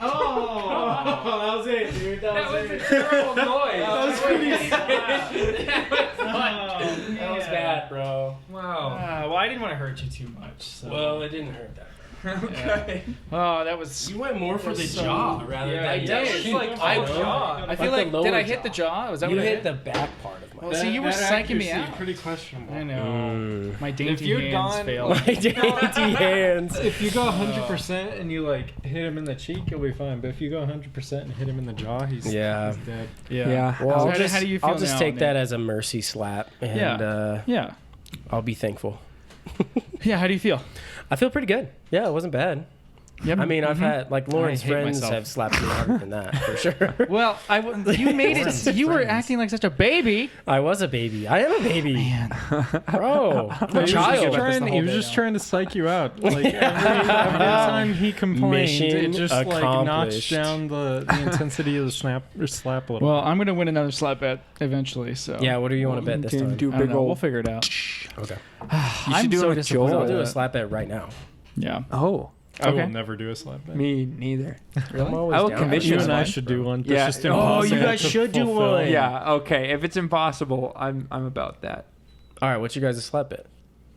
that was it, dude. That was a terrible noise. That was pretty That was bad, bro. Wow. Well, I didn't want to hurt you too much. So. Well, it didn't hurt that. Okay. Oh, that was. You went more for the jaw rather than I the did. It's like my jaw. I feel Like like the did I lower hit the jaw? Was that You what I hit the back part of my Well, see, you were psyching me out. Pretty questionable. I know. My dainty you'd hands gone- failed. My dainty hands. If you go 100% and you like hit him in the cheek, you'll be fine. But if you go 100% and hit him in the jaw, he's dead. Yeah. Well, So I'll how do you feel just now, take Nick? that as a mercy slap, and Yeah. I'll be thankful. Yeah. How do you feel? I feel pretty good. Yeah, it wasn't bad. Yep. I mean, I've had like Lauren's I hate friends myself. have slapped me harder than that for sure. Well, you made it. You were acting like such a baby. I was a baby. I am a baby, Man. bro. I'm a He child. was just trying to psych you out. Like every time he complained, Mission it just like notched accomplished. down the intensity of the slap a little. Well, I'm gonna win another slap bet eventually. So Yeah, what do you want to bet this time? Do I don't big know. old. We'll figure it out. Okay. You should do it with Joel. I'll do a slap bet right now. Yeah. Oh, I will okay. never do a slap bet. me neither. I'm always I will down. commission You and I one. should do one. Yeah. That's just Oh, impossible you guys to should do fulfill. one. Yeah. Okay. If it's impossible, I'm about that. All right, what's your guys' slap bet?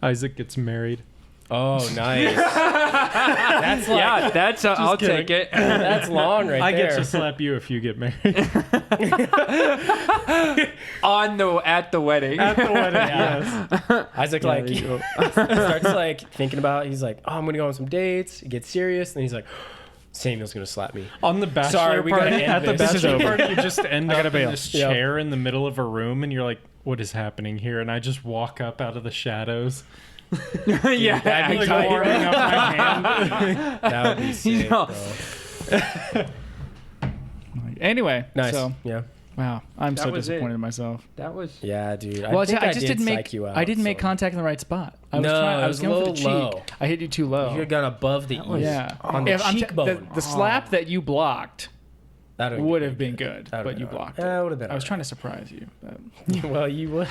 Isaac gets married. Oh, nice. That's like, Yeah, that's. I'll kidding. take it. that's long right I there. get to slap you if you get married. At the wedding. At the wedding, yes. Isaac Yeah, like there you go. starts like thinking about. He's like, oh, I'm gonna go on some dates. He gets serious, and he's like, Samuel's gonna slap me. On the bachelor Sorry, we gotta party, end at the this. This is bachelor over. party, you just end up in bail. this Yep. chair in the middle of a room, and you're like, "What is happening here?" And I just walk up out of the shadows, Yeah. That'd be like tight. warming up my hand. That would be sick, know. bro. Anyway. Nice. So Yeah. wow, I'm That so was it. disappointed in myself. That was. Yeah, dude. Well, I think I just did didn't make. psych you out, I didn't make so. contact in the right spot. I was No, trying. I it was was a going for the little cheek. low. I hit you too low. You should have gone above the ear. Yeah. On the If I'm cheekbone. the slap that you blocked That would have been good, That but you blocked it. That would have been. I was trying to surprise you. But. Well, you would.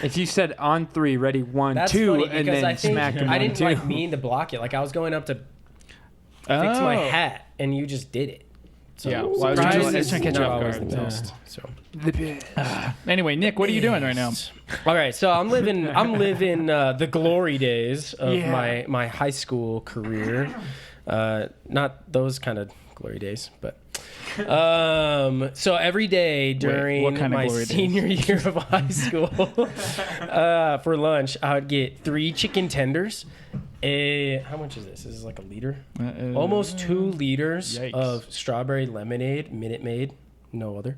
If you said on 3, ready, 1, That's 2, funny and because then I think smack him I on didn't 2. like mean to block it. Like I was going up to fix my hat, and you just did it. So Yeah, well, I was trying to catch you not off always guard, the so. best. So. Anyway, Nick, what are you doing right now? All right, so I'm living the glory days of Yeah. my high school career. Not those kind of glory days, but so every day during what kind of my glory days? senior year of high school, for lunch, I would get 3 chicken tenders. How much is this? This is like a liter. Almost 2 liters Yikes. of strawberry lemonade, Minute Maid, no other.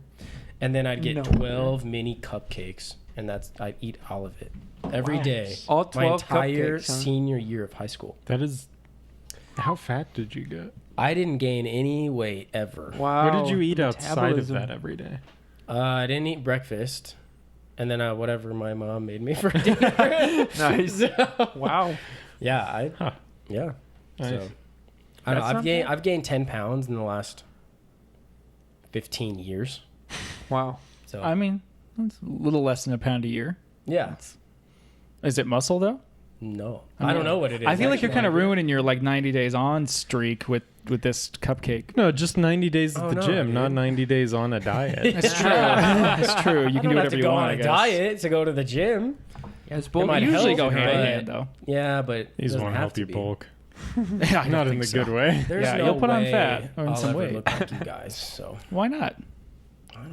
And then I'd get No 12 mini cupcakes, and I'd eat all of it every day. All My 12 entire cupcakes, huh? senior year of high school. That is. How fat did you get? I didn't gain any weight ever. Wow. What did you eat outside of metabolism. that every day? I didn't eat breakfast, and then whatever my mom made me for dinner. Nice. So, Wow. yeah, yeah. Nice. So I don't know. That's not I've gained 10 pounds in the last 15 years. Wow. So I mean, that's a little less than a pound a year. yeah, Is it muscle though? no, I don't know what it is. I feel like you're kind of ruining. ruining your like 90 days on streak with this cupcake. No, just 90 days at Oh, the no, gym, dude. not 90 days on a diet. That's true. That's true. You I can don't do have whatever to you go want. on I a guess. diet to go to the gym. Yeah, it's It both. might You usually help, go hand in but- hand though. Yeah, but He's doesn't want to have help to you be. bulk. Yeah, I don't Not in think the so. good way. There's Yeah, no you'll put on way fat or I'll some ever weight. look like you guys. So Why not?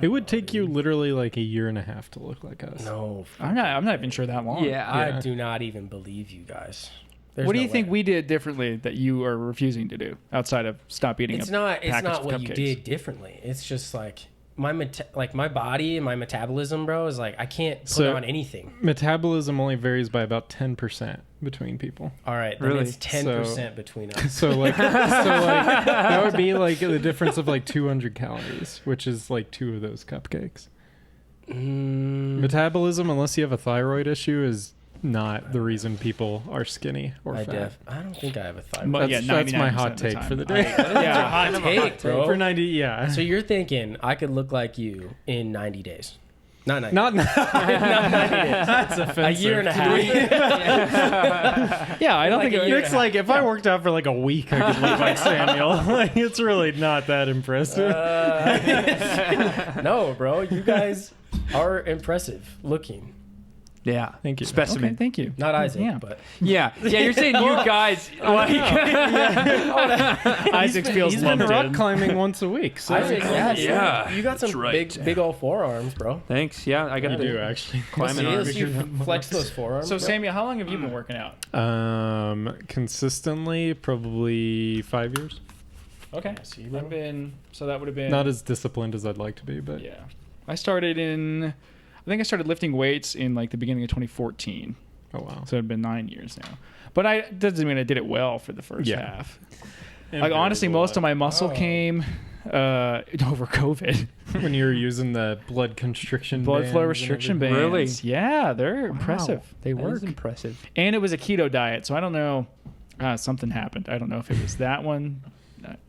It would take you literally like a year and a half to look like us. no, I'm not even sure that long. Yeah. I Yeah. do not even believe you guys. There's What do no you think way. we did differently that you are refusing to do outside of stop eating? It's a not. It's package not of what you cupcakes? did differently. It's just like my body and my metabolism, bro, is like I can't put So- on anything. Metabolism only varies by about 10% between people. All right, then Really? it's 10% between us. So like that would be like the difference of like 200 calories, which is like 2 of those cupcakes. Metabolism, unless you have a thyroid issue, is not the reason people are skinny or fat. I don't think I have a thyroid. But That's, yeah, that's my 99% hot of the take time. for the day. Yeah, hot take, bro. For 90, yeah. So you're thinking I could look like you in 90 days? Not 90. Not Not 90 days. That's A offensive. year and a half. Yeah, I don't Like think a it, year- It's like if I worked out for like a week, I could look like Samuel. Like it's really not that impressive. No, bro. You guys are impressive looking. Yeah. Thank you. Specimen. Okay, thank you. Not Isaac, Yeah. but Yeah. Yeah, you're saying you guys like Isaac feels He's been lumped rock in. climbing once a week. So Isaac, yeah, Yeah, you got some that's right. big old forearms, bro. Thanks. Yeah, I got I the do actually. climbing Let's arms. see you flex those forearms. So, bro. Samuel, how long have you been working out? Consistently, probably 5 years. Okay. see, bro. I've been, so that would have been. Not as disciplined as I'd like to be, but Yeah. I started I started lifting weights in like the beginning of 2014. oh wow. So it'd been 9 years now. But doesn't mean I did it well for the first Yeah. half. Like honestly, most of my muscle came over COVID. when you were using the blood constriction Blood flow bands and restriction everything. bands. Really? Yeah, they're impressive. They That work. is impressive. And it was a keto diet, so I don't know. Something happened. I don't know if it was that one.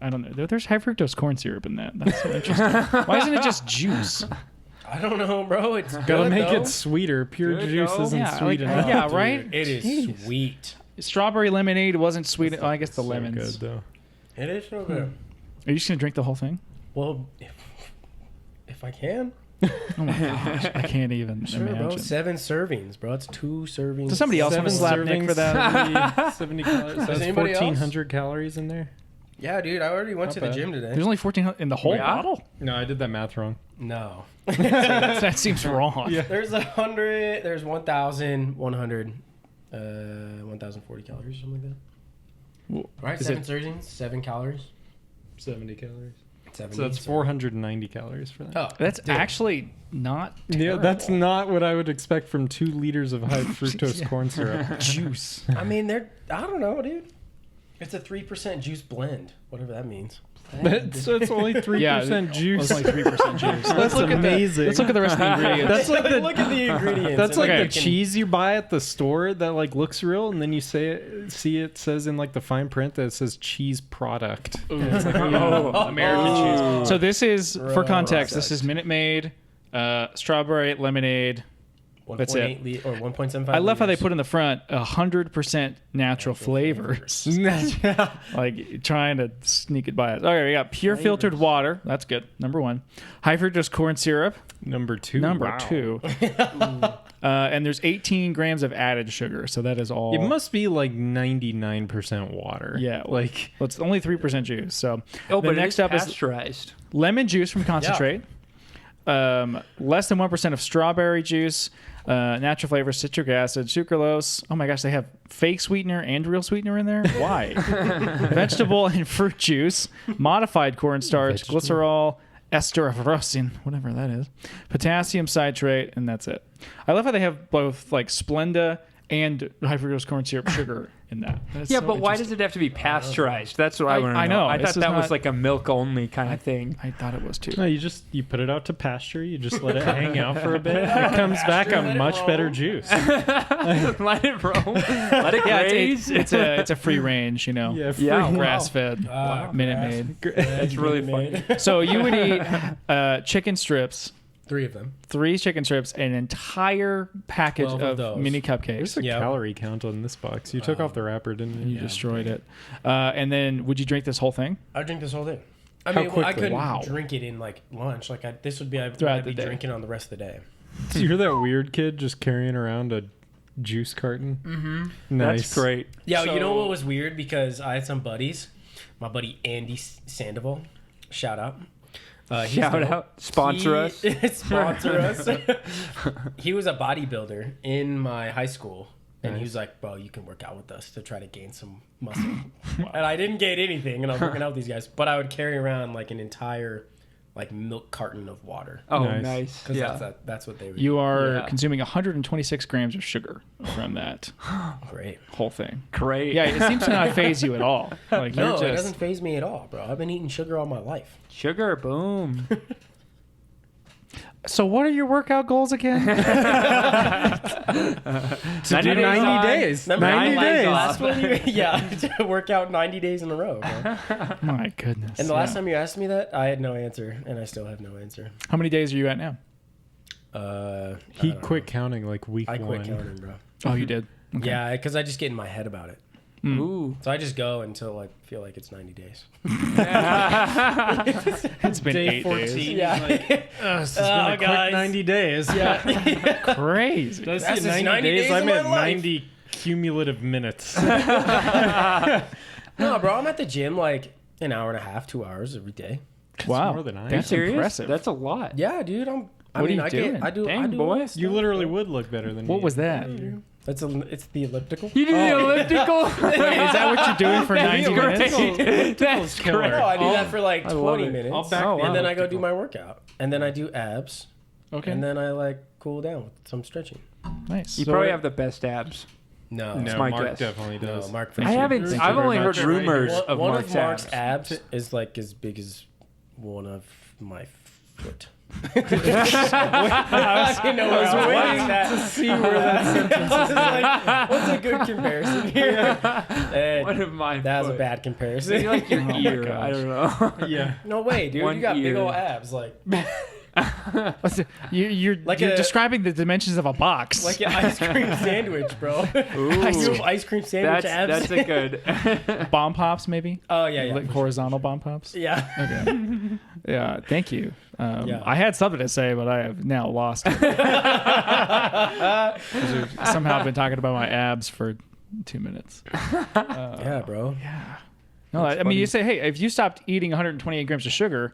I don't know. There's high fructose corn syrup in that. That's so interesting. Why isn't it just juice? I don't know, bro. It's Gotta good, make though. it sweeter. Pure Good, juice though. isn't Yeah, sweet like, enough. yeah, Dude, right? It is Jeez. sweet. Strawberry lemonade wasn't sweet. Oh, I guess the So lemons. good though. It is so good. Are you just gonna drink the whole thing? Well, if I can. Oh my gosh, I can't even Sure, bro. imagine. 7 servings, bro. It's 2 servings. Does somebody else want to slap Nick for that? 70 calories. So that's anybody else? 1,400 calories in there. Yeah, dude. I already went Not to the bad. gym today. There's only 14 in the whole Yeah? bottle. No, I did that math wrong. No. That seems wrong. Yeah. There's 100. There's 1,100. 1,040 calories, something like that. Well, Right? is 7 it- servings, 7 calories. 70 calories. 70. So that's 490 calories for that. Oh, That's dude. actually not Yeah, that's terrible. not what I would expect from 2 liters of high fructose Yeah. corn syrup. juice. I mean, I don't know, dude. It's a 3% juice blend, whatever that means. It's only 3% juice. It's only 3% juice. That's amazing. Let's look at the rest of the ingredients. That's like the Look at the ingredients. That's and like Okay. the cheese you buy at the store that like looks real, and then you see it says in like the fine print that it says cheese product. It's like, American cheese. So this is, for Gross. context, this is Minute Maid, strawberry lemonade. That's it. 1.8 or 1.75. I love how they liters. put in the front 100% natural flavors. Like trying to sneak it by us. Okay, we got pure filtered water. That's good. Number 1. High fructose corn syrup. Number 2. Number Wow. 2. And there's 18 grams of added sugar. So that is all. It must be like 99% water. Yeah. Like Well, it's only 3% juice. So Oh, the but next it is up is pasteurized. lemon juice from concentrate. Less than 1% of strawberry juice. Natural flavor, citric acid, sucralose. Oh my gosh, they have fake sweetener and real sweetener in there. Why? Vegetable and fruit juice, modified cornstarch, glycerol, ester of rosin, whatever that is, potassium citrate, and that's it. I love how they have both like Splenda and high fructose corn syrup sugar in that. That's Yeah, so but why interesting. does it have to be pasteurized? That's what I want to know. I know. I This thought is that was not- like a milk only kind of thing. I thought it was too. no, you put it out to pasture. You just let it hang out for a bit. It comes back Let a it much roll. better juice. Let it roll. Let it Yeah, graze. it's a free range, you know. Yeah, Yeah, free- wow. Grass fed, Minute Maid. That's really funny. So you would eat chicken strips, 3 of them. 3 chicken strips, an entire package 12 of of those. mini There's cupcakes. a Yeah. calorie count on this box. You took off the wrapper, didn't You you? destroyed it. And then would you drink this whole thing? I drink this whole thing. I How mean, I quickly? couldn't Wow. drink it in like lunch. Like this would be Throughout I'd the be day. drinking on the rest of the day. So you're that weird kid just carrying around a juice carton. Mm-hmm. Nice. That's great. Yeah, you know So- what was weird? Because I had some buddies. My buddy Andy Sandoval, shout out. He's Shout dope. out. Sponsor us. Sponsor us. He was a bodybuilder in my high school. And he was like, bro, you can work out with us to try to gain some muscle. And I didn't gain anything, and I was working out with these guys. But I would carry around like an entire like milk carton of water. Oh, Nice. nice. Because Yeah. that's what they would You are Yeah. consuming 126 grams of sugar from that do. Great. whole thing. Great. Yeah, it seems to not phase you at all. Like No, you're it just doesn't phase me at all, bro. I've been eating sugar all my life. Sugar, boom. So what are your workout goals again? To do 90 days. Remember 90 the days. last one? Yeah, to work out 90 days in a row. Bro. My goodness. And the last yeah. time you asked me that, I had no answer, and I still have no answer. How many days are you at now? He quit counting like week I quit one. counting, bro. Oh, you did. Okay. Yeah, because I just get in my head about it. Ooh. So I just go until I feel like it's 90 days. It's been Day 8 days. 14. Yeah. Like, this has been a quick guys. 90 days. Yeah. Crazy. Did I That's say just 90, 90 days? days I of meant my life. 90 cumulative minutes. No, bro, I'm at the gym like an hour and a half, 2 hours every day. Wow. more than I am. That's Serious? impressive. That's a lot. Yeah, dude. What are you doing? I do. Dang, I do boy. all this You stuff, literally bro. would look better than me. What was that? It's the elliptical. You do the elliptical. Wait, is that what you're doing for 90 minutes? That's killer. No, I do Oh, that for like I love 20 it. minutes. I'll back Oh, the and then I go elliptical. do my workout. And then I do abs. Okay. And then I like cool down with some stretching. Nice. You probably have the best abs. No. No, my Mark guess. definitely No, does. Mark. I haven't. Thank I've you only very heard much. rumors One, of one Mark's of Mark's abs. abs is like as big as one of my foot. I was waiting to see where that sentence was like, what's a good comparison here? One of my. That was a foot. bad comparison. Maybe like your my ear. gosh. I don't know. Yeah. No way, dude. One You got big ear. old abs, like You're Like you're a- describing the dimensions of a box. an ice cream sandwich, bro. Ooh. You have ice cream sandwich abs. That's a good. bomb pops, maybe? Oh yeah, yeah, Like for horizontal bomb pops? sure. Yeah. Okay. Yeah, thank you. Yeah. I had something to say, but I have now lost it. 'Cause we've somehow been talking about my abs for 2 minutes. Yeah, bro. No, I mean, you say, hey, if you stopped eating 128 grams of sugar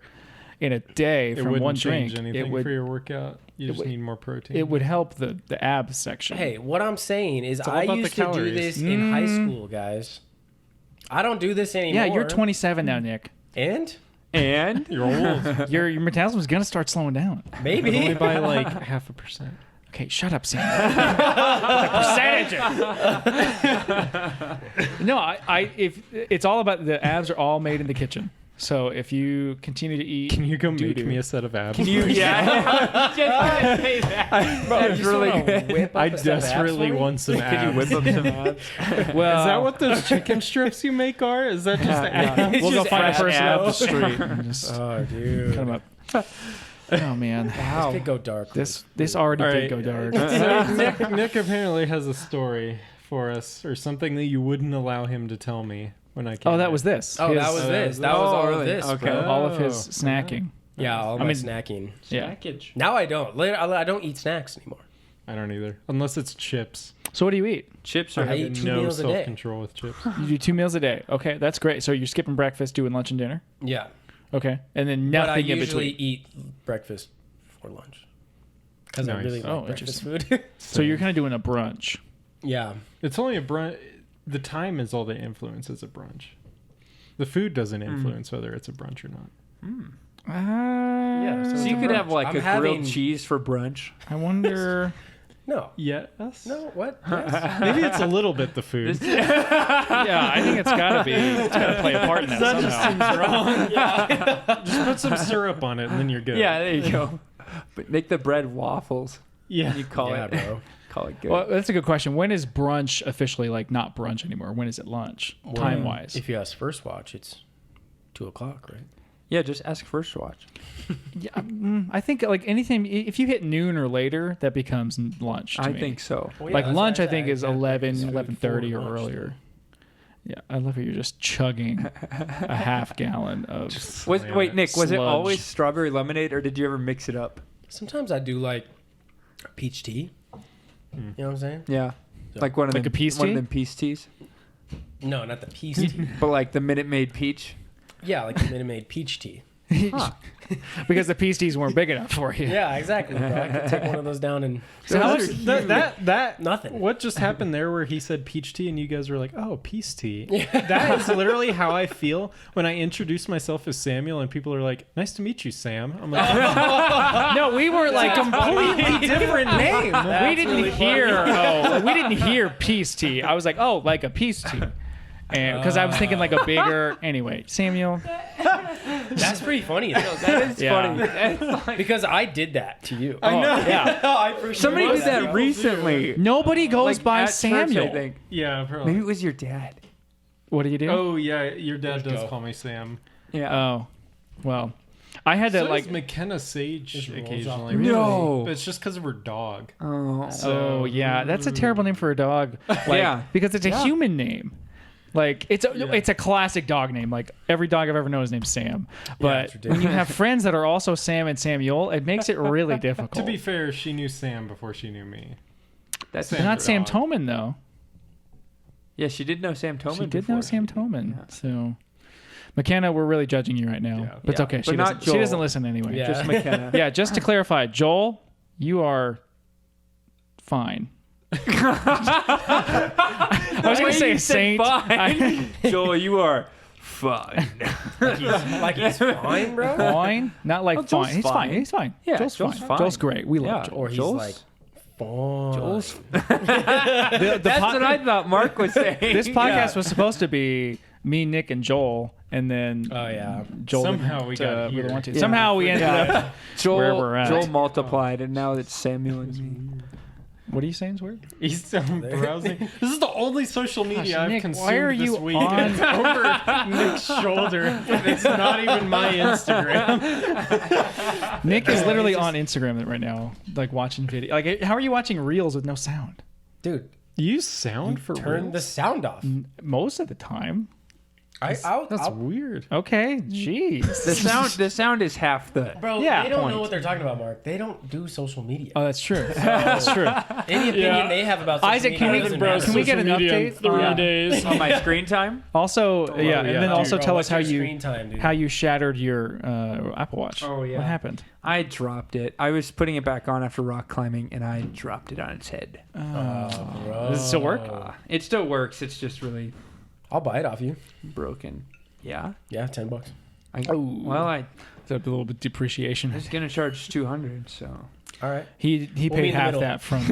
in a day It from wouldn't one change drink, anything it would for your workout. You just would- need more protein. it would help the abs section. Hey, what I'm saying is all I about the used to do calories. this in high school, guys. I don't do this anymore. Yeah, you're 27 now, Nick. And And You're old. Your metabolism is gonna start slowing down. maybe. Only by like 0.5%. Okay, shut up, Sam. Percentages. No, I if it's all about the abs are all made in the kitchen. So if you continue to eat, Can you go make doo-doo. me a set of abs? yeah. Just gonna say that. Bro, That's you just really wanna good. whip up I a set of abs desperately for me? want some Could you abs. whip up some abs? Well, Is that what those chicken strips you make are? Is that just abs? we'll go just find a abs, person bro. off the street and just Oh, dude. cut 'em up. Oh man, This could go dark. this already All did right. go dark. So Nick apparently has a story for us, or something that you wouldn't allow him to tell me when I came. Oh, that in. was this. Oh, His- that was Oh, this. That was oh, all really? of this. Okay. Bro. all of his Oh, snacking. Yeah, all my mean- snacking. Yeah. package. Now I don't. Later, I don't eat snacks anymore. I don't either, unless it's chips. So what do you eat? Chips I are. eat 2 no meals a day. self-control with chips. You do 2 meals a day. Okay, that's great. So you're skipping breakfast, doing lunch and dinner. Yeah, Okay, and then but I nothing in usually between. eat breakfast for lunch because I Nice. really Oh, like breakfast food. So you're kind of doing a brunch. Yeah, It's only a brunch. The time is all that influences a brunch. The food doesn't influence whether it's a brunch or not. yeah. So it's you a could brunch. have like I'm a having- grilled cheese for brunch. I wonder. No, Yes. no. What? Yes. Maybe it's a little bit the food. Yeah, I think it's gotta be. It's gotta play a part in that, somehow. Just put some syrup on it, and then you're good. Yeah, there you go. But make the bread waffles. Yeah. You call Yeah, it. bro. Call it good. Well, that's a good question. When is brunch officially like not brunch anymore? When is it lunch? Time wise. If you ask First Watch, it's 2:00, right? Yeah, just ask First Watch. Yeah, I think like anything. If you hit noon or later, that becomes lunch. To I me. think so. Well, Like that's lunch, why I think said is have 11, breakfast food 11:30 for or lunch, earlier. Yeah, I love how you're just chugging a half gallon of. Wait, Nick, was it Sludge. always strawberry lemonade, or did you ever mix it up? Sometimes I do like peach tea. You know what I'm saying? Yeah, like one of Like them, a peace one tea? of them peace teas, No, not the peach tea. but like the Minute Maid peach. Yeah, like the Minute Maid peach tea. Because the peace teas weren't big enough for you. Yeah, exactly. Bro. I could take one of those down and So how Those much? are That nothing. What just happened there where he said peach tea and you guys were like, oh, peace tea? That is literally how I feel when I introduce myself as Samuel and people are like, nice to meet you, Sam. I'm like, No, we were like completely different name. we didn't hear. We didn't hear peace tea. I was like, oh, like a peace tea. And because I was thinking like a bigger. Anyway, Samuel. That's pretty funny though. That is Yeah. funny. That's like, Because I did that to you. I know. Yeah. I for sure somebody did that recently. Nobody goes Like by at church, Samuel. I think. Yeah, probably. Maybe it was your dad. What do you do? Oh, yeah, your dad does go. call me Sam. Yeah. Oh, well, I had to So like. does McKenna Sage Just rolls occasionally. off. No. But it's just because of her dog. Oh. Oh yeah, that's a terrible name for a dog. Like, Yeah. because it's a human name. Like it's a classic dog name. Like every dog I've ever known is named Sam. But it's when you have friends that are also Sam and Samuel, it makes it really difficult. To be fair, she knew Sam before she knew me. That's Sam. Not Sam dog. Toman though. Yeah, she did know Sam Toman. She did know before. Sam Toman. Yeah. So, McKenna, we're really judging you right now. Yeah. But it's Yeah. okay. But She not doesn't, she Joel. doesn't listen anyway. Yeah. Just McKenna. Yeah, just to clarify, Joel, you are fine. I was going to say a saint. Fine. Joel, you are fine. Like he's fine, bro. Fine? Not like Oh, Joel's fine. He's fine. fine. He's fine. Yeah, Joel's Joel's fine. fine. Joel's great. We love Yeah. Joel. Or he's Joel's- like fine. Joel's. The That's po- what I thought Mark was saying. This podcast was supposed to be me, Nick, and Joel, and then Oh yeah. Joel. Somehow we got were the here. one to. Yeah. Somehow we ended up. Joel, where we're at. Joel multiplied, and now it's Samuel and me. What are you saying, Swear? He's still browsing. This is the only social media I've Nick, consumed why are this you week. on- It's over Nick's shoulder. It's not even my Instagram. Nick is literally on Instagram right now, like watching video. Like, how are you watching reels with no sound? Dude, You use sound for turn real? the sound off. Most of the time. That's I'll weird. Okay, jeez. The sound is half the. Bro, Yeah, they don't point. know what they're talking about, Mark. They don't do social media. Oh, that's true. That's true. Any opinion they have about social Isaac, media can we- doesn't bro, matter. can we get an Social media in update 3 on- days. On my screen time? Also, yeah, and yeah. then also Bro, tell what's us how your you screen time, dude? how you shattered your Apple Watch. Oh, yeah. What happened? I dropped it. I was putting it back on after rock climbing, and I dropped it on its head. Bro. Does it still work? It still works. It's just really I'll buy it off you. broken. Yeah. Yeah, $10. Well, I It's a little bit depreciation. was gonna charge 200, so. All right. He We'll be paid in the half middle. that from.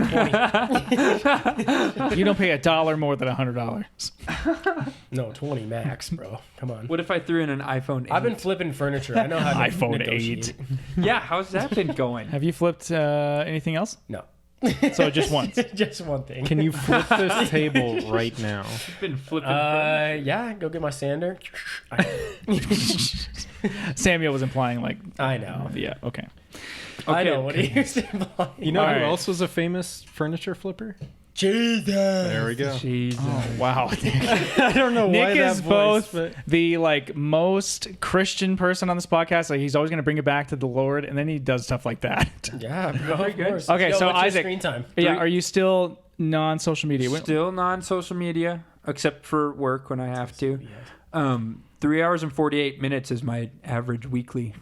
You don't pay $1 more than $100. No, 20 max, bro. Come on. What if I threw in an iPhone 8? I've been flipping furniture. I know how to iPhone negotiate. 8. Yeah, how's that been going? Have you flipped anything else? No. So just once. Just one thing. Can you flip this table right now? I've been flipping. Yeah, go get my sander. Samuel was implying like, I know. yeah, okay. I Okay, know. What are you saying? You know All who right. else was a famous furniture flipper? Jesus. There we go. Jesus. Oh, wow. I don't know why Nick that is voice, both but the like most Christian person on this podcast. Like he's always going to bring it back to the Lord, and then he does stuff like that. Yeah, bro. Of good. course. Okay, Yo, so what's your Isaac- screen time. Yeah, are you still non-social media? Still non-social media, except for work when I have to. 3 hours and 48 minutes is my average weekly.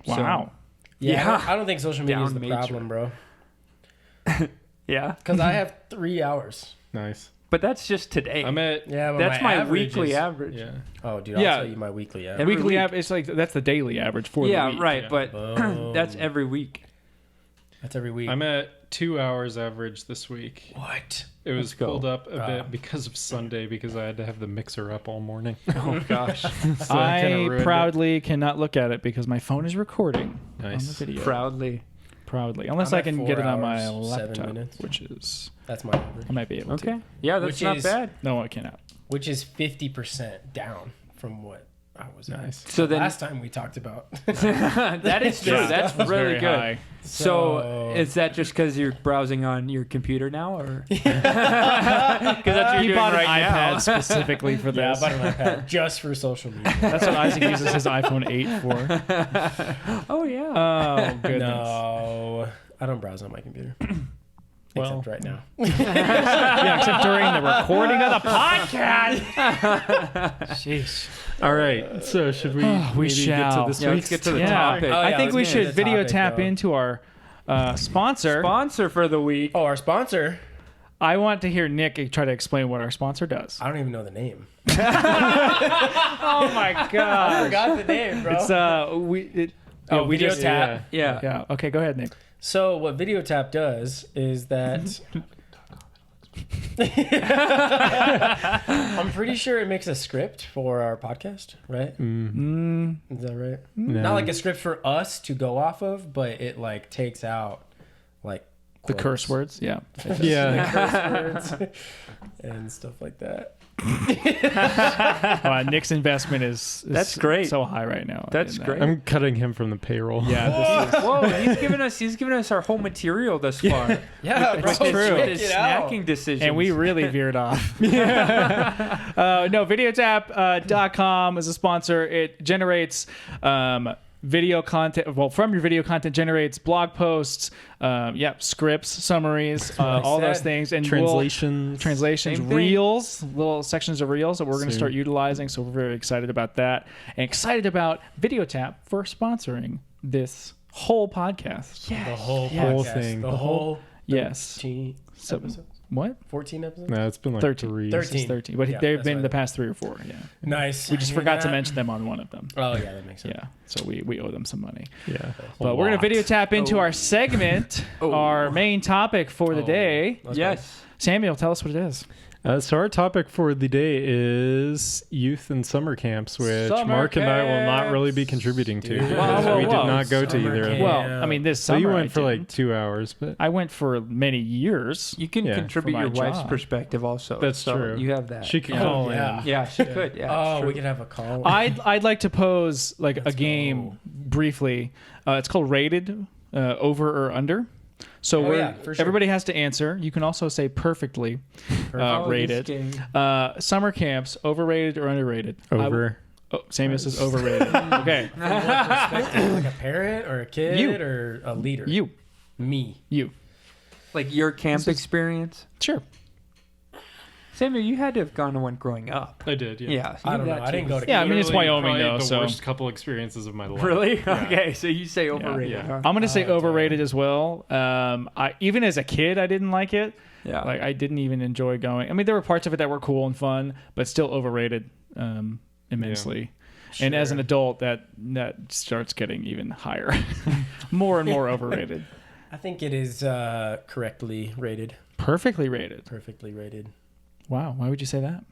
Wow. Yeah, I don't think social media is Down the major. problem, bro. Yeah, Because I have 3 hours. nice. but that's just today. I'm at Yeah, but That's my average weekly is- average. yeah. Oh, dude, I'll Yeah. tell you my weekly average. Every Weekly week. average. It's like that's the daily average for the Yeah, week. right. yeah. But Boom. that's every week. That's every week. I'm at 2 hours average this week. What? It was Let's go. pulled up a Ah. bit because of Sunday because I had to have the mixer up all morning. Oh gosh, So kinda I ruined it. proudly cannot look at it because my phone is recording on the Nice. video. proudly. Proudly, unless I'm I at can 4 get it on my hours, 7 laptop, minutes. which is That's my average. I might be able Okay, to. yeah, that's Which not is- bad. No, I cannot. Which is 50% down from what I was at. Nice. So then Last time we talked about. that is true. Yeah, That's that was really very good. high. So is that just because you're browsing on your computer now, or because that's what you're He doing bought an right iPad now? specifically for Yeah, I this. bought an iPad just for social media. That's what Isaac uses his iPhone 8 for. Oh yeah. Oh goodness. No, I don't browse on my computer. Well- Except right now. Yeah, except during the recording of the podcast. Jeez. All right. So should we? We maybe shall. Get to this Yeah, let's week's get to the Yeah. topic. Oh, I yeah, think let's we get into should the video topic, tap though. into our sponsor. Sponsor for the week. Oh, our sponsor. I want to hear Nick try to explain what our sponsor does. I don't even know the name. Oh my I god. forgot the name, bro. It's we Video just tap. Yeah. yeah. Okay, go ahead, Nick. So what Video Tap does is that I'm pretty sure it makes a script for our podcast, right? Is that right? No. Not like a script for us to go off of, but it like takes out like The curse words, yeah. Yeah. curse words and stuff like that. Nick's investment is That's great. so high right now. That's in great. I'm cutting him from the payroll. Yeah, this is, Whoa, he's given us our whole material thus far. Yeah, bro, It's true. With his check it out. snacking decisions. and we really veered off. No, videotap.com is a sponsor. It generates video content. Well, from your video content generates blog posts, scripts, summaries, all those things, and Translations. translations, Same thing. reels, little sections of reels that we're going to Soon. start utilizing. So we're very excited about that, and excited about Videotap for sponsoring this whole podcast. The whole Yeah. podcast, Whole thing. the whole Yes. 13 So, episodes? what? 14 episodes? No, it's been like 13. 3. 13. This is 13. But Yeah, they've that's been what the I- past 3 or 4. Yeah. Nice. We just I knew forgot to that. mention them on one of them. Oh, yeah, that makes sense. Yeah. So we owe them some money. Yeah. But we're going to video tap into our segment, our main topic for the day. Let's Yes. Samuel, tell us what it is. So our topic for the day is youth and summer camps, which Summer Mark and I will not camps. really be contributing to. Dude. Because Whoa, we whoa, did whoa. not go to Summer either of camp. them. Well, I mean, this So summer you I went for like didn't. 2 hours, but I went for many years. You can Yeah, contribute for my your wife's job. perspective also. That's so true. You have that. she could Yeah. call Yeah. in. Yeah, she could. Yeah. Oh, it's true. we could have a call. I'd like to pose like Let's a game go. briefly. It's called Rated, over or under. So Oh, yeah, for sure. everybody has to answer. You can also say perfectly Oh, this rated. game. Summer camps, overrated or underrated? Over. Samuel says overrated. Okay. From what perspective? Like a parent or a kid You. or a leader? You. Me. Like your camp experience. Sure. Samuel, you had to have gone to one growing up. I did, Yeah. so I you don't have know. that I didn't too. go to Yeah, I mean, it's Literally Wyoming, probably though, the so- worst couple experiences of my life. Really? Yeah. Okay, so you say overrated. yeah. Huh? I'm going to say Oh, overrated as well. Even as a kid, I didn't like it. Yeah. Like, I didn't even enjoy going. I mean, there were parts of it that were cool and fun, but still overrated immensely. And as an adult, that starts getting even higher, more and more overrated. I think it is correctly rated. Perfectly rated. Perfectly rated. Wow. Why would you say that?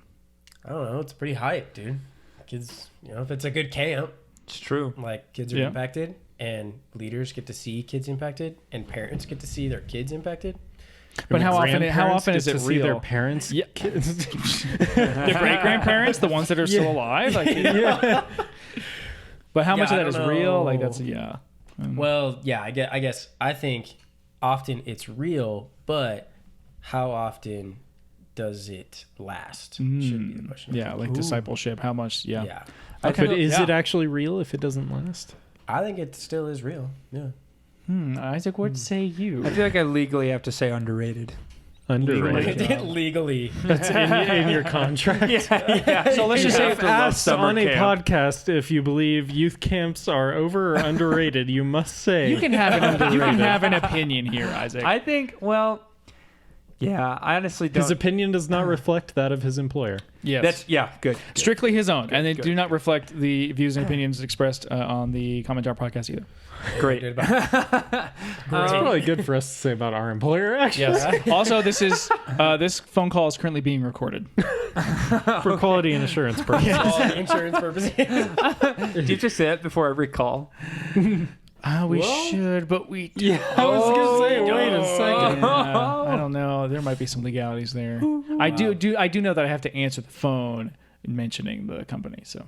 I don't know. It's pretty hype, dude. Kids, if it's a good camp, It's true. like kids are Yeah. impacted and leaders get to see kids impacted and parents get to see their kids impacted. But how often Grandparents is get it to see their real? parents? Yeah. The great grandparents, the ones that are still alive. Like, But how much Yeah, of I that is don't real? know. Like that's Well, yeah, I guess I think often it's real, but how often does it last? Should be the question. Yeah, like discipleship. How much? Yeah. Yeah. But is it actually real if it doesn't last? I think it still is real. Yeah. Isaac, what say you? I feel like I legally have to say underrated. Underrated. Legally. That's in your contract. Yeah. So let's just say have to love Asked summer on a camp. podcast if you believe youth camps are over or underrated, you must say you can have an opinion here, Isaac. I think, well, yeah, I honestly don't. his opinion does not reflect that of his employer. Yes. Good. Strictly his own, and they good. do not reflect the views and opinions expressed on the Commentar podcast either. Great. That's probably good for us to say about our employer, actually, Yes. Also, this phone call is currently being recorded. for quality and assurance purposes. All insurance purposes. Did you just say that before every call? We should, but we. Yeah, I was gonna say, wait a second. Yeah, I don't know. There might be some legalities there. I do know that I have to answer the phone mentioning the company. So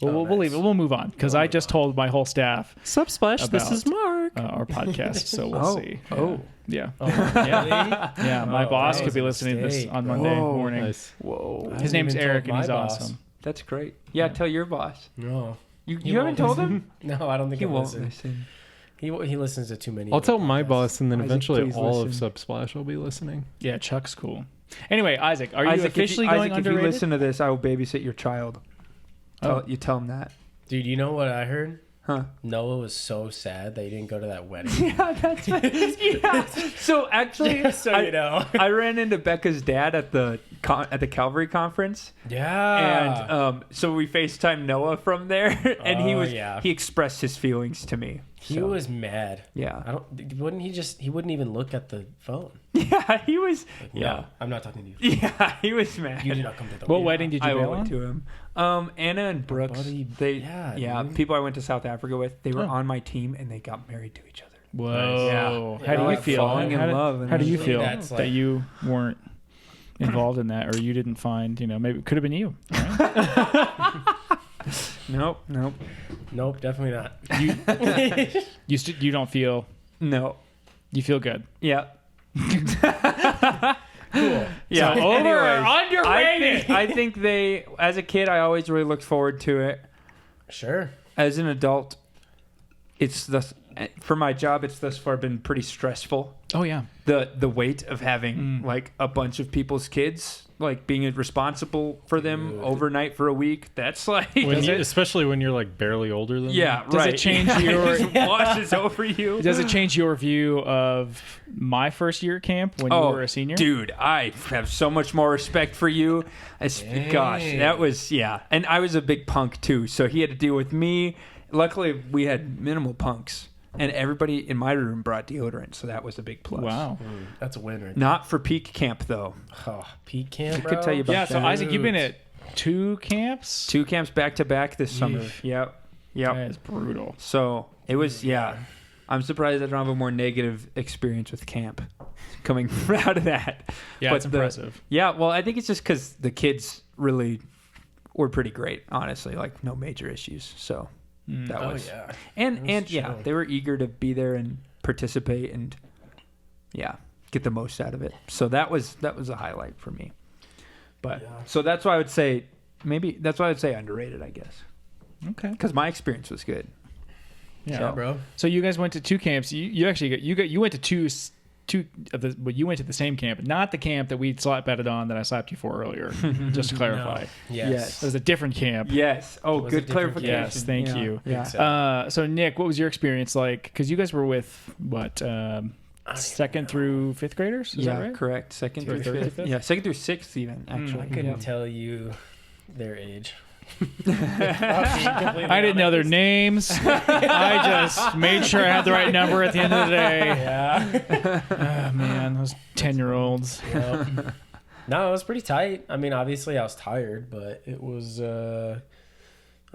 we'll leave it. We'll move on because I just told my whole staff Subsplash, this About- is Mark. our podcast. So we'll see. Oh. Yeah. Yeah. Yeah. My Oh, boss that could was be a listening to this mistake, on bro. Monday Whoa. morning. Nice. Whoa. His name's even Eric, told and he's my boss. awesome. That's great. Yeah, tell your boss. No. You haven't told him? No, I don't think He he'll won't listen. listen. He listens to too many. I'll other tell my podcasts. boss, and then Isaac, eventually please all listen. of Subsplash will be listening. Yeah, Chuck's cool. Anyway, Isaac, are you Isaac, officially if you, going Isaac, if you underrated? listen to this, I will babysit your child. You tell him that. Dude, you know what I heard? Huh? Noah was so sad that he didn't go to that wedding. Yeah, that's yeah. So actually, So you know. I ran into Becca's dad at the Calvary conference, Yeah. and so we FaceTimed Noah from there, and yeah. he expressed his feelings to me. he So, was mad. yeah, He wouldn't even look at the phone. yeah, he was. Like, Yeah, no, I'm not talking to you. yeah, he was mad. You did not come to the What wedding. wedding did you I bail went on? to him. Anna and Brooks, buddy, they yeah, dude. people I went to South Africa with, they were Huh. on my team and they got married to each other. Whoa. Yeah. How do you Like feel? falling in love How do you usually feel that's that like- you weren't involved in that, or you didn't find, maybe it could have been you. Right? Nope. Nope, definitely not. You don't feel, No. you feel good. Yeah. Cool. Yeah. So over or Anyways, underrated? I think they, as a kid, I always really looked forward to it. Sure. As an adult, for my job, it's thus far been pretty stressful. Oh yeah. The weight of having like a bunch of people's kids, like being responsible for them Dude. overnight for a week. That's like, Especially when you're like barely older than yeah, Does right. it change It your- just washes over you? Does it change your view of my first year at camp when you were a senior? Dude, I have so much more respect for you. Gosh, that was, yeah. And I was a big punk too, so he had to deal with me. Luckily, we had minimal punks, and everybody in my room brought deodorant, so that was a big plus. Wow. That's a winner. Not for peak camp, though. Oh, peak camp, I could tell you about Yeah. So that. Isaac, you've been at 2 camps. 2 camps back to back this summer. Yep. That is brutal. So it was, yeah. I'm surprised I don't have a more negative experience with camp coming out of that. Yeah, But it's impressive. Yeah, well, I think it's just because the kids really were pretty great, honestly. Like, no major issues. So that Oh, was. yeah. And was yeah, chill. they were eager to be there and participate and, yeah, get the most out of it. So that was a highlight for me. But Yeah. so that's why I would say underrated, I guess, Okay. because my experience was good. Yeah, bro. So you guys went to 2 camps. You went to two of the, but you went to the same camp, not the camp that we slap betted on that I slapped you for earlier. Just to clarify, No. Yes. it was a different camp. Yes. Oh, Was it good different? clarification. Yes, thank Yeah. you. Yeah. So- So Nick, what was your experience like? Because you guys were with what 2nd through 5th graders? Is Yeah, that right? correct. Second Third through to fifth. fifth? Yeah, 2nd through 6th even, actually. I couldn't Yeah. tell you their age. I didn't know their names. I just made sure I had the right number at the end of the day. Yeah. Oh man, those 10-year-olds. Yep. No, it was pretty tight. I mean, obviously I was tired, but it was, I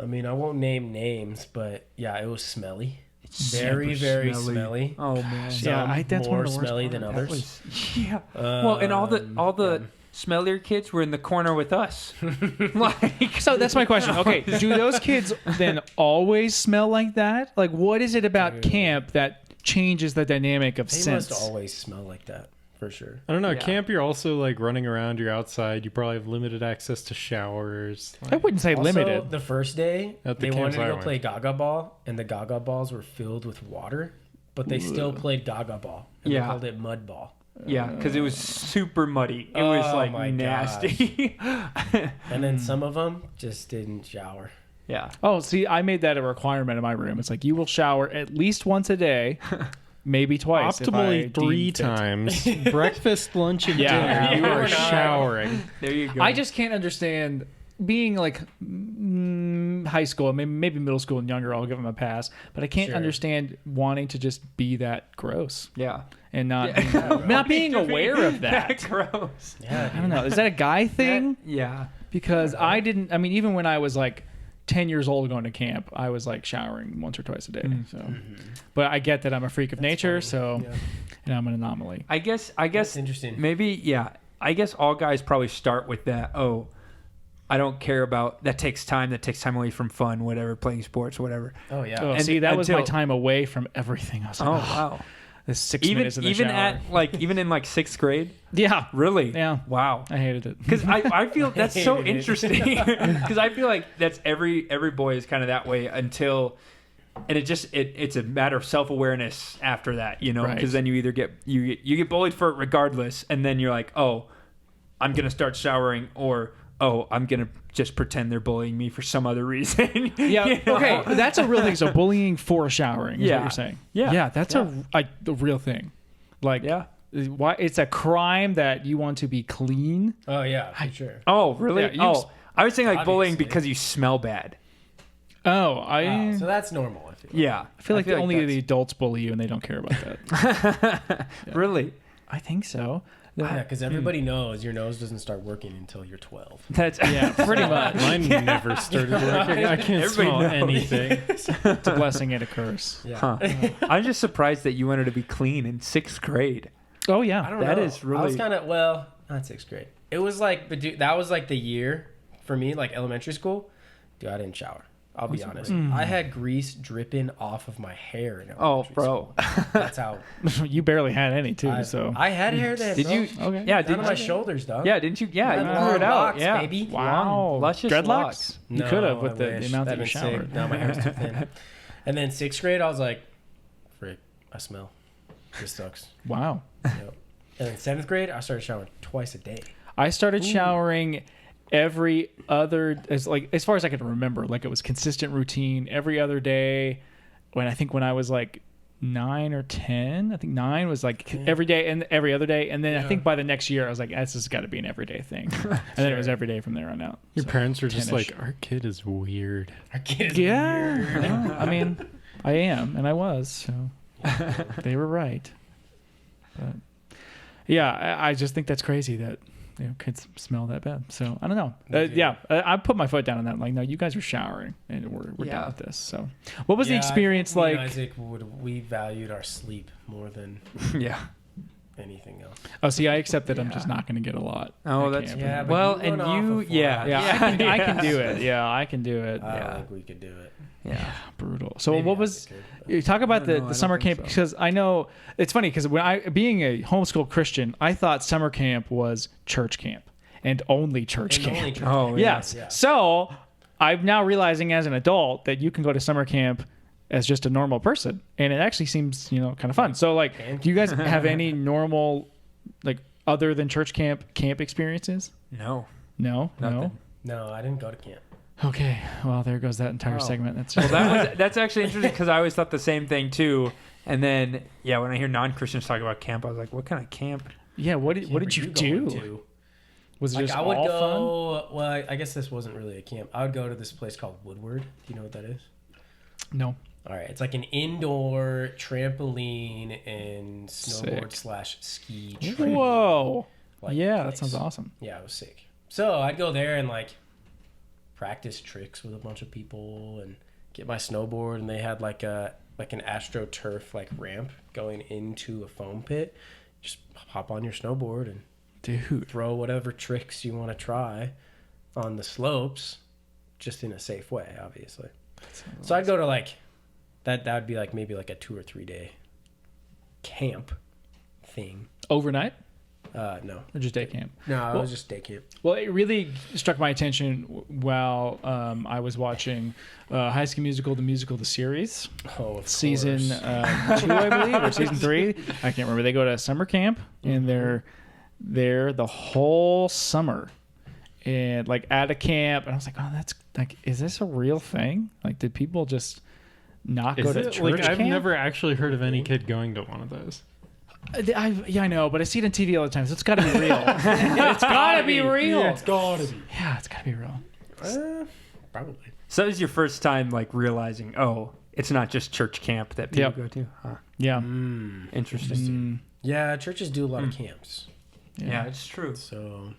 mean, I won't name names, but yeah, it was smelly. Very, Super very smelly. Oh man. Yeah, Some that's one more of the worst smelly parts. than That others. was, yeah. Well, and all the smellier kids were in the corner with us. Like, So that's my question. Okay, do those kids then always smell like that? Like, what is it about Dude. camp that changes the dynamic of They scents? must always smell like that, for sure. I don't know. Yeah. Camp, you're also like running around. You're outside. You probably have limited access to showers. I wouldn't say Also, limited. the first day, At the they wanted camps to I go went. play Gaga Ball, and the Gaga Balls were filled with water, but they still played Gaga Ball. And Yeah. They called it Mud Ball. yeah, because it was super muddy. It was Oh like my nasty. And then some of them just didn't shower. Yeah. Oh, see, I made that a requirement in my room. It's like you will shower at least once a day, maybe twice. if I Optimally 3 deem fit. times. Breakfast, lunch, and Yeah. dinner. You Or are not. showering. There you go. I just can't understand being like high school, maybe middle school and younger. I'll give them a pass, but I can't Sure. understand wanting to just be that gross yeah. and not being aware of that. Gross. Yeah, I don't know. Is that a guy thing? Yeah. Because I didn't. I mean, even when I was like 10 years old going to camp, I was like showering once or twice a day. So, but I get that I'm a freak of nature, so Yeah. and I'm an anomaly. I guess That's interesting. maybe, yeah. I guess all guys probably start with that. Oh, I don't care about that. Takes time. That takes time away from fun, whatever, playing sports, whatever. Oh, yeah. Oh, And see, that was my until- time away from everything. I was like, Oh, oh, wow. this 6 Even minutes in the even shower. at like even in like 6th grade, Yeah, really? Yeah. Wow. I hated it. Because I feel that's so Hated it. interesting. Because I feel like that's every boy is kind of that way until, and it's a matter of self awareness after that, you know. Right. Because then you either get you get bullied for it regardless, and then you're like, oh, I'm gonna start showering, or oh, I'm gonna just pretend they're bullying me for some other reason. Yeah. You know? Okay, that's a real thing. So bullying for showering is Yeah. what you're saying. Yeah. Yeah, that's a real thing. Like, Yeah. why it's a crime that you want to be clean. Oh, yeah, for sure. Oh, really? Yeah, you oh, I was saying like bullying Obviously. because you smell bad. Oh, I So that's normal, I feel. Yeah. I feel like only the that's- adults bully you and they don't care about that. Really? I think so. Yeah, because everybody knows your nose doesn't start working until you're 12. That's Yeah, pretty much. Mine never started working. I can't smell Everybody knows. anything. It's a blessing and a curse. Yeah. Huh. I'm just surprised that you wanted to be clean in 6th grade. Oh I yeah. don't That know. is really- I was kind of, well, not 6th grade. It was like, but dude, that was like the year for me, like elementary school. Dude, I didn't shower. I'll be honest. I had grease dripping off of my hair. In Oh, elementary bro. school. That's how. You barely had any too, so. I had hair then. Did bro. you? Okay. Yeah, Down did to my shoulders, dog. Yeah, didn't you? Yeah, I you had grew long it out. locks, Yeah. baby. Wow. Long, luscious Dreadlocks? locks. You could have with I the wish. amount that you been showered. sick. Now my hair's too thin. And then 6th grade, I was like, frick, I smell. This sucks. Wow. Yep. And then 7th grade, I started showering twice a day. I started showering every other, as far as I can remember, like it was consistent routine every other day. When I was like 9 or 10, I think 9 was like every day and every other day. And then I think by the next year I was like, this has got to be an everyday thing. And then it was every day from there on out. Your So, parents were just 10-ish. like, our kid is weird. Our kid is Yeah. weird. Well, I mean, I am, and I was, so they were right. But yeah, I just think that's crazy that kids smell that bad. So I don't know. I put my foot down on that. Like, no, you guys are showering, and we're done with this. So, what was the Yeah, experience I think me like? and Isaac we valued our sleep more than Yeah. anything else. Oh, see, I accept that I'm just not going to get a lot. Oh, at that's camp. Yeah, but well, you and went off you, of yeah, Yeah, I can do it. Yeah, I can do it. I Yeah. don't think we could do it. yeah. Brutal. So Maybe what was Isaac could, but- you talk about I don't know, I the don't summer think camp? so. Because I know it's funny because when being a homeschool Christian, I thought summer camp was church camp and only church And camp. only church Oh, camp. Yes. Yeah. So I'm now realizing as an adult that you can go to summer camp as just a normal person, and it actually seems kind of fun. So like, do you guys have any normal, like other than church camp experiences? No. No. Nothing. No, I didn't go to camp. Okay. Well, there goes that entire Oh. segment. That's That's actually interesting because I always thought the same thing too. And then, yeah, when I hear non-Christians talk about camp, I was like, what kind of camp? yeah. What did you going do? to? Was it Like just I would all go. Well, I guess this wasn't really a camp. I would go to this place called Woodward. Do you know what that is? fun? No. All right, it's like an indoor trampoline and snowboard Sick. / ski track. Whoa. like, Yeah, that place. sounds awesome. Yeah, it was sick. So I'd go there and like practice tricks with a bunch of people and get my snowboard. And they had like an AstroTurf like ramp going into a foam pit. Just hop on your snowboard and Dude. throw whatever tricks you want to try on the slopes, just in a safe way, obviously. So I'd go to like that. That would be like maybe like a 2 or 3 day camp thing. Overnight No, or just day camp? no, it Well- was just day camp. Well, it really struck my attention while I was watching High School Musical, the musical, the series, Oh, of season course. 2, I believe, or season 3. I can't remember. They go to summer camp and they're there the whole summer, and like at a camp. And I was like, oh, that's like, is this a real thing? Like, did people just not go Is to it? church Like, I've camp? never actually heard of any kid going to one of those. I know, but I see it on TV all the time, so it's got to be real. It's got to be real. Yeah, it's gotta be. Yeah, it's got to be real. Probably. So that was your first time like realizing, oh, it's not just church camp that people Yep. go to. Huh. Yeah. Interesting. Yeah, churches do a lot of camps, Yeah, it's true. so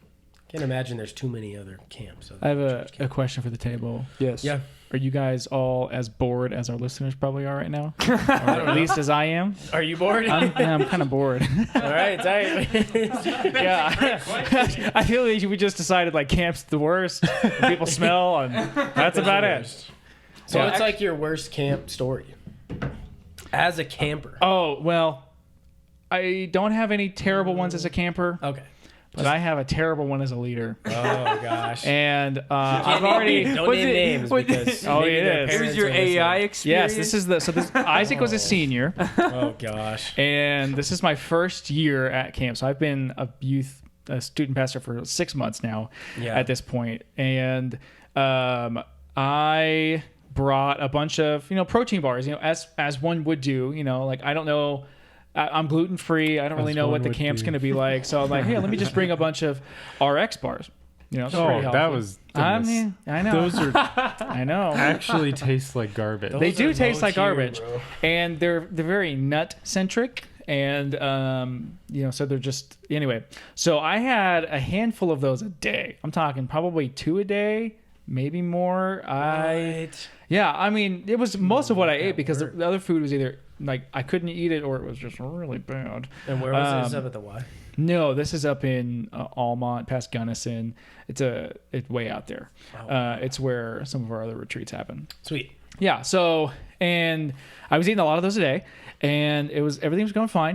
can't imagine there's too many other camps. I have church a camps. question for the table. Yes. Yeah. Are you guys all as bored as our listeners probably are right now? Or at least as I am? Are you bored? I'm kind of bored. All right, tight. Yeah. I feel like we just decided like camp's the worst. People smell, and that's about it. So Yeah. it's like your worst camp story as a camper. Oh, well, I don't have any terrible ones as a camper, Okay. but I have a terrible one as a leader. Oh gosh. And I've already. Don't was name it- names was- because Oh, maybe it their is. It was parents your are listening. AI experience. Yes, this Isaac was a senior. Oh gosh. And this is my first year at camp. So I've been a student pastor for 6 months now Yeah. at this point. And I brought a bunch of, protein bars, as one would do, like, I don't know, I'm gluten free. I don't really As know one what the would camp's do. going to be like. So I'm like, hey, let me just bring a bunch of RX bars. It's pretty Oh, healthy. that was. I goodness. mean, I know. Those are I know. actually taste like garbage. They Those do are taste low like tier, garbage, bro. and they're very nut centric, and so they're just anyway. So I had a handful of those a day. I'm talking probably 2 a day, maybe more. Yeah, I mean, it was most of what I ate because the other food was either like I couldn't eat it or it was just really bad. And where was this up at the Y? No, this is up in Almont, past Gunnison. It's way out there. It's where some of our other retreats happen. Sweet. Yeah. So, and I was eating a lot of those a day, and everything was going fine.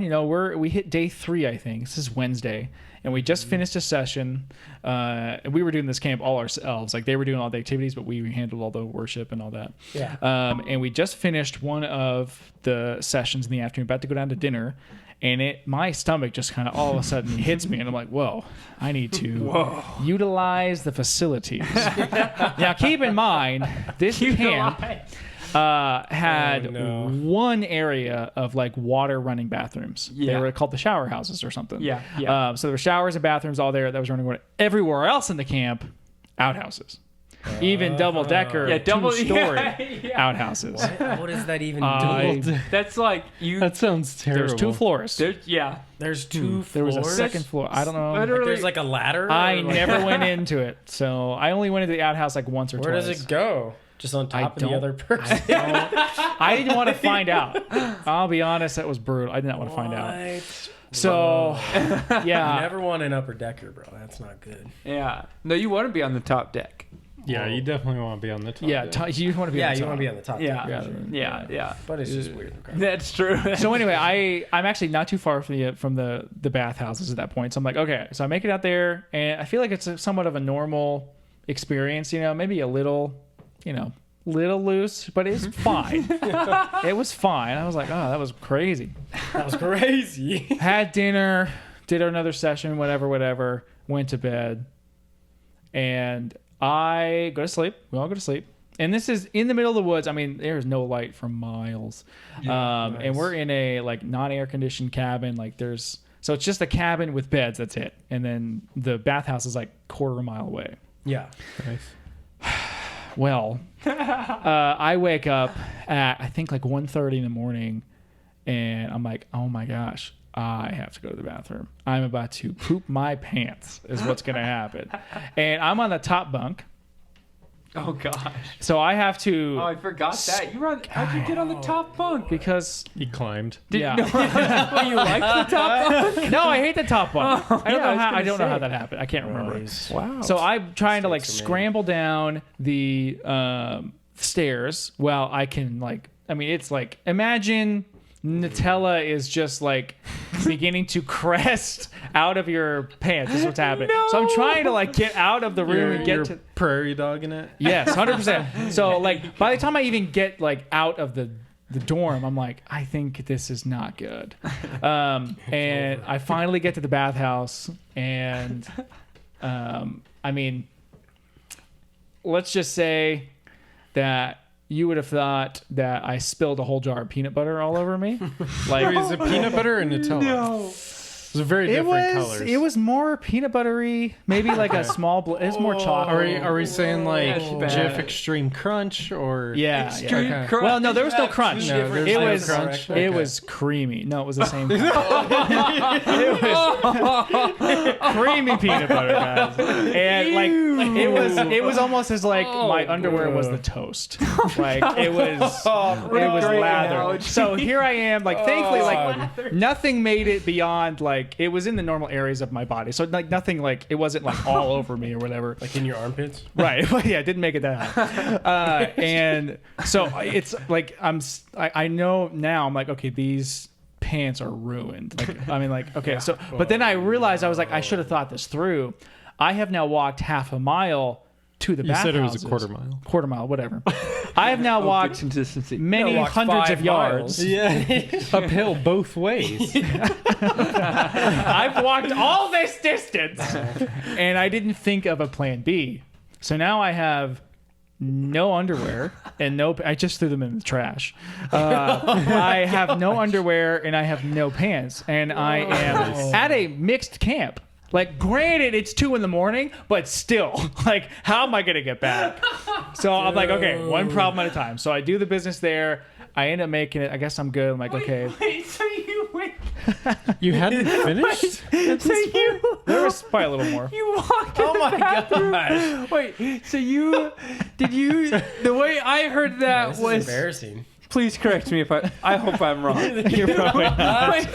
We hit day 3, I think. This is Wednesday, and we just finished a session. And we were doing this camp all ourselves. Like they were doing all the activities, but we handled all the worship and all that. Yeah. And we just finished one of the sessions in the afternoon, about to go down to dinner. And my stomach just kind of all of a sudden hits me, and I'm like, whoa, I need to utilize the facilities. Now, keep in mind, this camp had one area of like water running bathrooms. Yeah. They were called the shower houses or something. Yeah. So there were showers and bathrooms all there that was running water. Everywhere else in the camp, outhouses. Even double-decker, 2-story outhouses. What does that even do? That's like you. That sounds terrible. There's 2 floors. There's 2 floors? There was a second floor. I don't know. Like there's like a ladder? I never went into it. So I only went into the outhouse like once or Where twice. does it go? Just on top of the other person? I didn't want to find out. I'll be honest, that was brutal. I did not want to find out. So, yeah. You never want an upper decker, bro. That's not good. Yeah. No, you want to be on the top deck. Yeah, you definitely want to be on the top. Yeah, deck. you want to be on the top. you want to be on the top. Yeah. Yeah. But it's just weird. That's true. So anyway, I'm actually not too far from the bathhouses at that point. So I'm like, okay. So I make it out there, and I feel like it's somewhat of a normal experience. Maybe a little loose, but it's fine. It was fine. I was like, oh, that was crazy. That was crazy. Had dinner, did another session, whatever. Went to bed, and I go to sleep. We all go to sleep. And this is in the middle of the woods. I mean, there's no light for miles. Nice. And we're in a like non-air conditioned cabin. So it's just a cabin with beds. That's it. And then the bathhouse is like quarter mile away. Yeah. Nice. Well, I wake up at I think like 1:30 in the morning, and I'm like, oh my gosh, I have to go to the bathroom. I'm about to poop my pants is what's going to happen. And I'm on the top bunk. Oh, gosh. So I have to... Oh, I forgot that. How'd you get on the top bunk? Because... He climbed. Yeah. You like the top bunk? No, I hate the top bunk. I don't know how that happened. I can't remember. Wow. So I'm trying to like scramble down the stairs while I can it's like, imagine... Nutella is just like beginning to crest out of your pants. This is what's happening. No. So I'm trying to like get out of the room and get you're to prairie dogging it. Yes, 100%. So like by the time I even get like out of the dorm, I'm like, I think this is not good. And I finally get to the bathhouse, and I mean, let's just say that you would have thought that I spilled a whole jar of peanut butter all over me. Like, is it peanut butter or Nutella? No. It was very different colors. It was more peanut buttery, maybe like a small. It's more chocolate. Are we saying like That's Jif bad. Extreme Crunch or Extreme Okay. crunch. Well, no, there was no crunch. No, there's it no was crunch. it Okay. was creamy. No, it was the same. It was creamy peanut butter, guys, and like it was almost as like my underwear was the toast. Like it was great lather. analogy. So here I am. Like thankfully, like nothing made it beyond like it was in the normal areas of my body. So like nothing like it wasn't like all over me or whatever. Like in your armpits? Right. Well, yeah, it didn't make it that high. And so it's like I know now I'm like, okay, these pants are ruined. Like I mean like okay, so but then I realized I was like I should have thought this through. I have now walked half a mile to the You said it was bathhouses. a quarter mile. Quarter mile, whatever. I have now walked Consistency. many walked hundreds 5 of yards. miles. Yeah, uphill both ways. I've walked all this distance, and I didn't think of a plan B. So now I have no underwear and no. I just threw them in the trash. I have no underwear and I have no pants, and I am at a mixed camp. Like, granted, it's 2 a.m, but still, like, how am I gonna get back? So I'm like, okay, one problem at a time. So I do the business there. I end up making it. I guess I'm good. I'm like, okay. Wait, so you went You hadn't finished? So you There was probably a little more. you walked. Oh my gosh. Wait. So did you? The way I heard that This is was. embarrassing. Please correct me if I hope I'm wrong. You're probably not. Wait,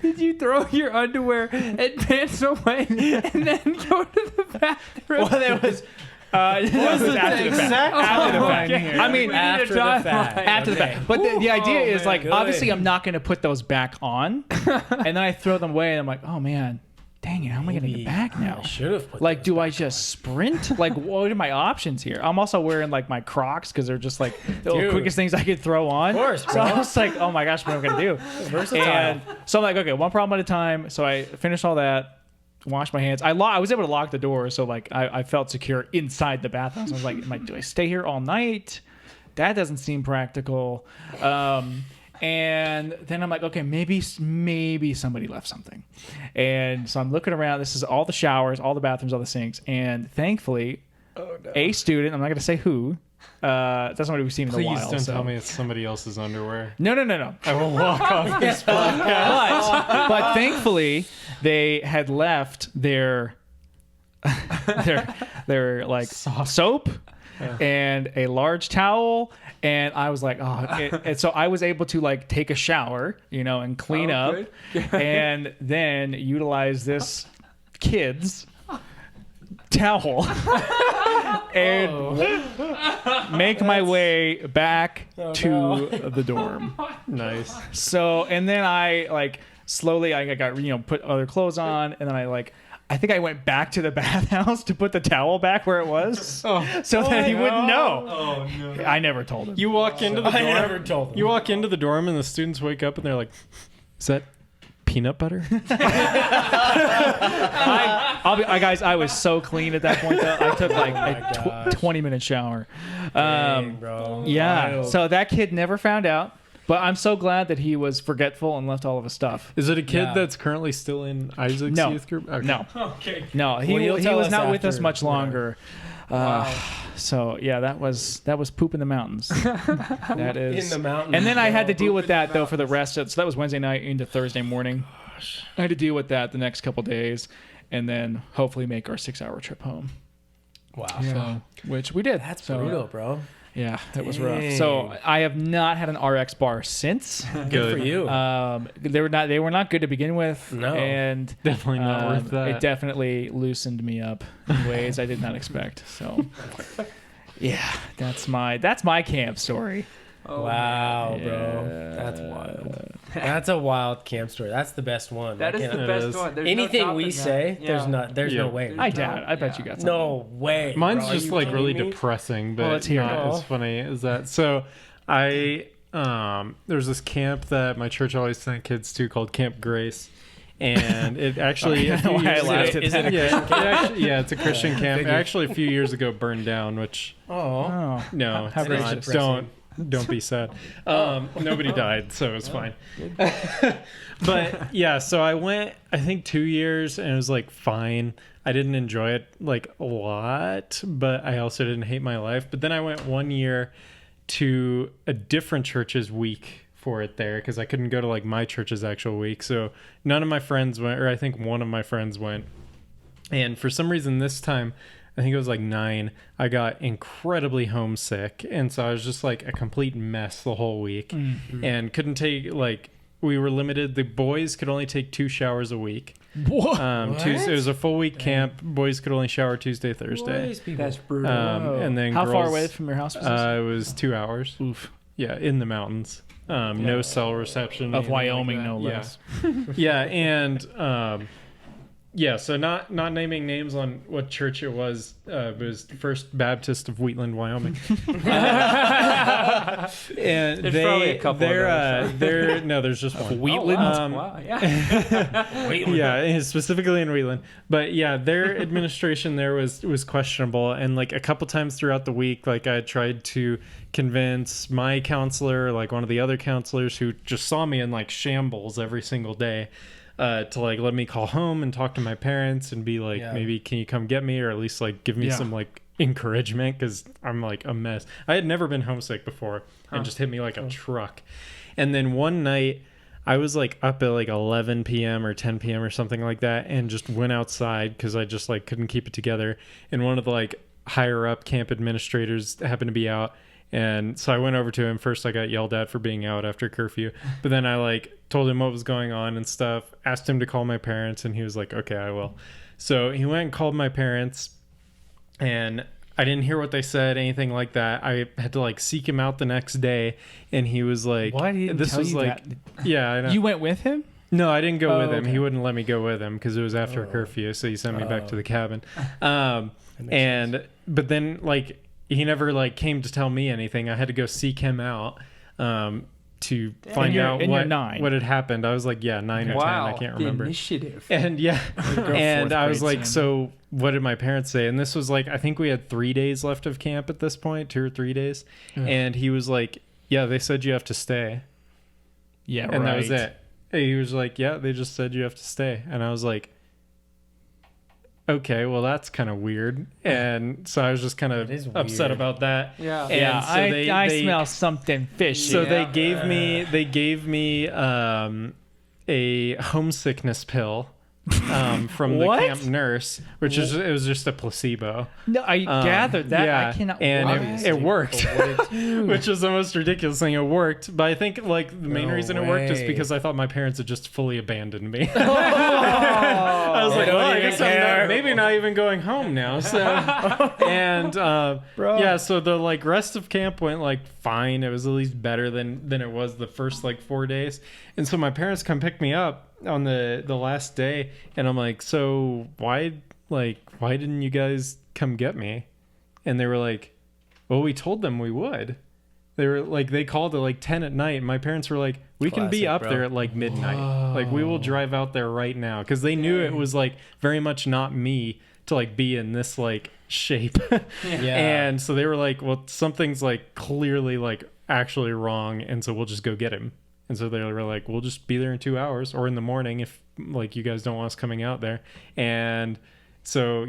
did you throw your underwear and pants away and then go to the bathroom? Well, there was This was after the fact. After the fact. okay. I mean, We need a after the timeline. fact. after the Okay. fact. But the idea Oh, is like, good. obviously, I'm not going to put those back on, and then I throw them away, and I'm like, oh man, dang it, how am I going to get back now? I should have put Like, those do I back just sprint? Like, what are my options here? I'm also wearing like my Crocs because they're just like the Dude. quickest things I could throw on. Of course, So bro. I was like, oh my gosh, what am I going to do? Versatile. And so I'm like, okay, one problem at a time. So I finished all that, washed my hands. I was able to lock the door, so like I felt secure inside the bathhouse. I was like, do I stay here all night? That doesn't seem practical. And then I'm like, okay, maybe somebody left something. And so I'm looking around. This is all the showers, all the bathrooms, all the sinks. And thankfully, a student, I'm not going to say who, that's somebody we've seen in a Please while. don't so. tell me it's somebody else's underwear. No. I will walk off this podcast. But thankfully, they had left their like soap and a large towel, and I was like, and so I was able to like take a shower, and clean up, good. and then utilize this kid's towel and make my way back to the dorm. Nice. So, and then I like slowly I got put other clothes on, and then I think I went back to the bathhouse to put the towel back where it was, so that he wouldn't know. Oh no. I never told him. You walk into the I dorm. never told them. You walk into the dorm and the students wake up and they're like, "Is that peanut butter?" Guys, I was so clean at that point. Though. I took like a gosh. 20-minute shower. Dang, bro. Yeah. Wild. So that kid never found out, but I'm so glad that he was forgetful and left all of his stuff. Is it a kid Yeah. that's currently still in Isaac's No. youth group? Okay. No, Okay. no, he Well, you'll he tell was us not with us after, much whatever. longer. So yeah, that was poop in the mountains. That is In the mountains, And then I had to bro. deal with that though for the rest of. So that was Wednesday night into Thursday morning. I had to deal with that the next couple days, and then hopefully make our 6-hour trip home. Wow. So, which we did. That's so, brutal, bro. Yeah, it was rough. Dang. So I have not had an RX bar since. Good for you. They were not good to begin with. No. And Definitely not worth that. It definitely loosened me up in ways I did not expect. So yeah, that's my camp story. Oh, Wow, Yeah. bro. That's wild. That's a wild camp story. That's the best one. That I is can't- the It best is. one. There's Anything no we topping say, that. there's Yeah. no way. I doubt it. I bet you got something. No way. Mine's bro. Are just you like really kidding me? depressing, but let's hear not it. as funny as that. So I there's this camp that my church always sent kids to called Camp Grace. And it actually a few Why I years laughed ago- at Is it a that. Christian camp? yeah, it's a Christian camp. It actually a few years ago burned down, which Oh. Oh, no, How it's great. not. Depressing. Don't be sad. Nobody died, so it's fine. But yeah, so I went I think 2 years and it was like fine. I didn't enjoy it like a lot, but I also didn't hate my life. But then I went 1 year to a different church's week for it there because I couldn't go to like my church's actual week. So none of my friends went, or I think one of my friends went. And for some reason this time, I think it was like 9, I got incredibly homesick. And so I was just like a complete mess the whole week and couldn't take like, we were limited. The boys could only take 2 showers a week. what? Tuesday, it was a full week camp. Boys could only shower Tuesday, Thursday. Boys, people. That's brutal. And then How girls, far away from your house was this? it was 2 hours. Oof. Yeah, in the mountains. No cell reception. Of anything like Wyoming, that. no Yeah. less. Yeah, and yeah, so not naming names on what church it was. It was First Baptist of Wheatland, Wyoming. And There's probably a couple of those, they're no, there's just one. Wheatland? Wow. Yeah. Yeah, specifically in Wheatland. But yeah, their administration there was questionable, and like a couple times throughout the week, like I tried to convince my counselor, like one of the other counselors who just saw me in like shambles every single day, to like let me call home and talk to my parents and be like, Yeah. maybe can you come get me, or at least like give me Yeah. some like encouragement because I'm like a mess. I had never been homesick before and just hit me like a truck. And then one night I was like up at like 11 p.m. or 10 p.m. or something like that, and just went outside because I just like couldn't keep it together. And one of the like higher up camp administrators happened to be out. And so I went over to him. First, I got yelled at for being out after curfew. But then I like told him what was going on and stuff, asked him to call my parents, and he was like, okay, I will. So he went and called my parents, and I didn't hear what they said, anything like that. I had to like seek him out the next day, and he was like, Why didn't this tell was you like, that? yeah, I know. You went with him? No, I didn't go with him. Okay. He wouldn't let me go with him because it was after curfew. So he sent me back to the cabin. But then like he never like came to tell me anything. I had to go seek him out to find out what had happened. I was like, 9 or 10. I can't remember. The initiative. And and I was like, so what did my parents say? And this was like, I think we had 3 days left of camp at this point, 2 or 3 days. And he was like, yeah, they said you have to stay. Yeah, And that was it. He was like, yeah, they just said you have to stay. And I was like, okay, well, that's kind of weird. And so I was just kind of upset about that. Yeah. Yeah, so I smell something fishy. So they gave me a homesickness pill from the What? camp nurse, which is it was just a placebo. No, I gathered that. Yeah, I cannot. and it worked, which is the most ridiculous thing. It worked, but I think like the main reason it worked is because I thought my parents had just fully abandoned me. I was like, well, I guess I'm maybe not even going home now. So and so the like rest of camp went like fine. It was at least better than it was the first like 4 days. And so my parents come pick me up on the last day, and I'm like, so why didn't you guys come get me? And they were like, well, we told them we would. They were like, they called at like 10 at night, and my parents were like, we can be up there at like midnight. Like we will drive out there right now, because they knew it was like very much not me to like be in this like shape. And so they were like, well, something's like clearly like actually wrong, and so we'll just go get him. And so they were like, we'll just be there in 2 hours or in the morning if like you guys don't want us coming out there. And so,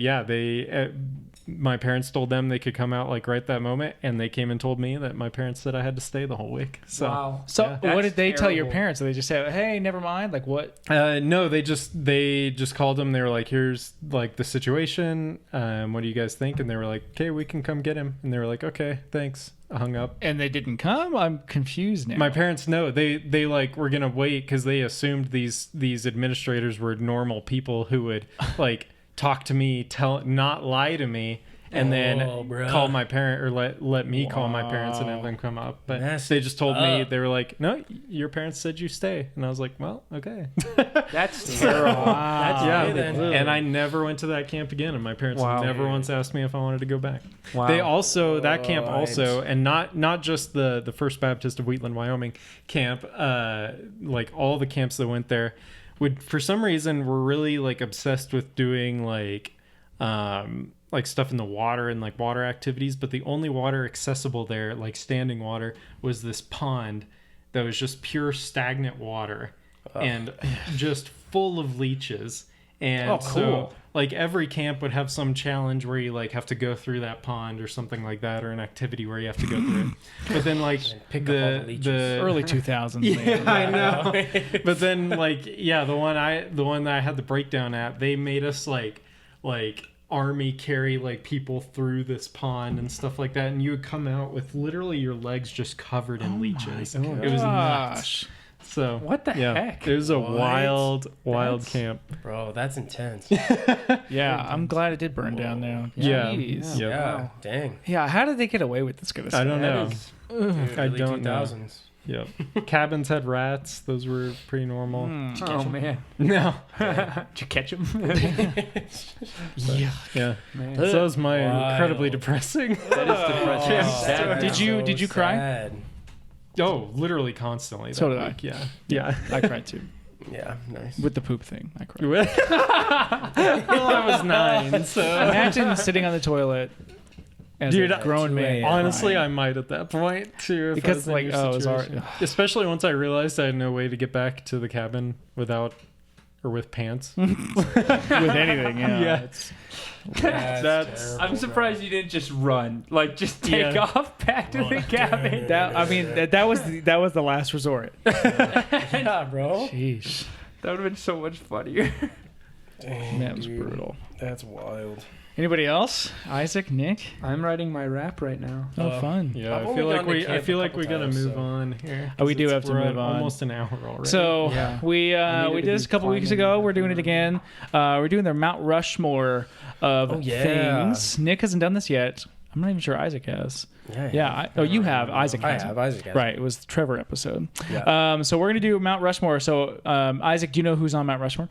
my parents told them they could come out like right that moment. And they came and told me that my parents said I had to stay the whole week. So, wow. So what did they tell your terrible. parents? Did they just say, hey, never mind? Like what? No, they just called them. They were like, here's like the situation. What do you guys think? And they were like, okay, we can come get him. And they were like, okay, thanks. I hung up. And they didn't come? I'm confused now. My parents know. They like were gonna wait because they assumed these administrators were normal people who would like talk to me, not lie to me, and then call my parent or let me call my parents and have them come up. But they just told me, they were like, no, your parents said you stay. And I was like, well, okay. That's terrible. That's then. And I never went to that camp again, and my parents never once asked me if I wanted to go back. Wow. They also that camp also, and not just the First Baptist of Wheatland, Wyoming camp, like all the camps that went there would for some reason were really like obsessed with doing like stuff in the water and like water activities, but the only water accessible there, like standing water, was this pond that was just pure stagnant water and just full of leeches. And so like every camp would have some challenge where you like have to go through that pond or something like that, or an activity where you have to go through it. But then like pick up all the leeches. early 2000s. Yeah, I know. But then like the one that I had the breakdown at, they made us like army carry like people through this pond and stuff like that, and you would come out with literally your legs just covered in leeches. It was nuts. So what the heck? It was a wild camp. Bro, that's intense. Yeah, I'm glad it did burn down now. Yeah. Jeez. Yeah. Yeah, dang. Yeah, how did they get away with this kind of stuff? I don't know. Dude, I early don't know. 2000s. Yep. Cabins had rats. Those were pretty normal. Oh man. No. Did you catch him? Yeah. Man. So that was my incredibly depressing. That is depressing. Oh. Did you cry? Sad. Oh, literally constantly. So that did I. week. Yeah. Yeah. I cried too. Yeah, nice. With the poop thing. I cried. Well, I was 9, so Imagine sitting on the toilet as Dude, a grown man. honestly, crying. I might at that point too. If I Because, was in like, your oh, it was situation. Especially once I realized I had no way to get back to the cabin without or with pants. With anything, yeah. Yeah. It's, That's- I'm surprised you didn't just run, like just take off back to the cabin. that was the last resort. Yeah, bro. Sheesh. That would have been so much funnier. Dang, That was dude. brutal. That's wild. Anybody else? Isaac, Nick? I'm writing my rap right now. Oh, fun. Yeah, I've I feel only like gone to we camp a couple gotta times, move so- on here. Oh, we 'cause do have to we're move at on. almost an hour already. So Yeah. we needed we to did this be a couple weeks climbing. ago. We're doing it again. We're doing the Mount Rushmore of Oh, yeah. things. Nick hasn't done this yet. I'm not even sure Isaac has. Yeah. You have. Isaac I hasn't. have. Isaac has. Right. It was the Trevor episode. Yeah. So we're gonna do Mount Rushmore. So Isaac, do you know who's on Mount Rushmore?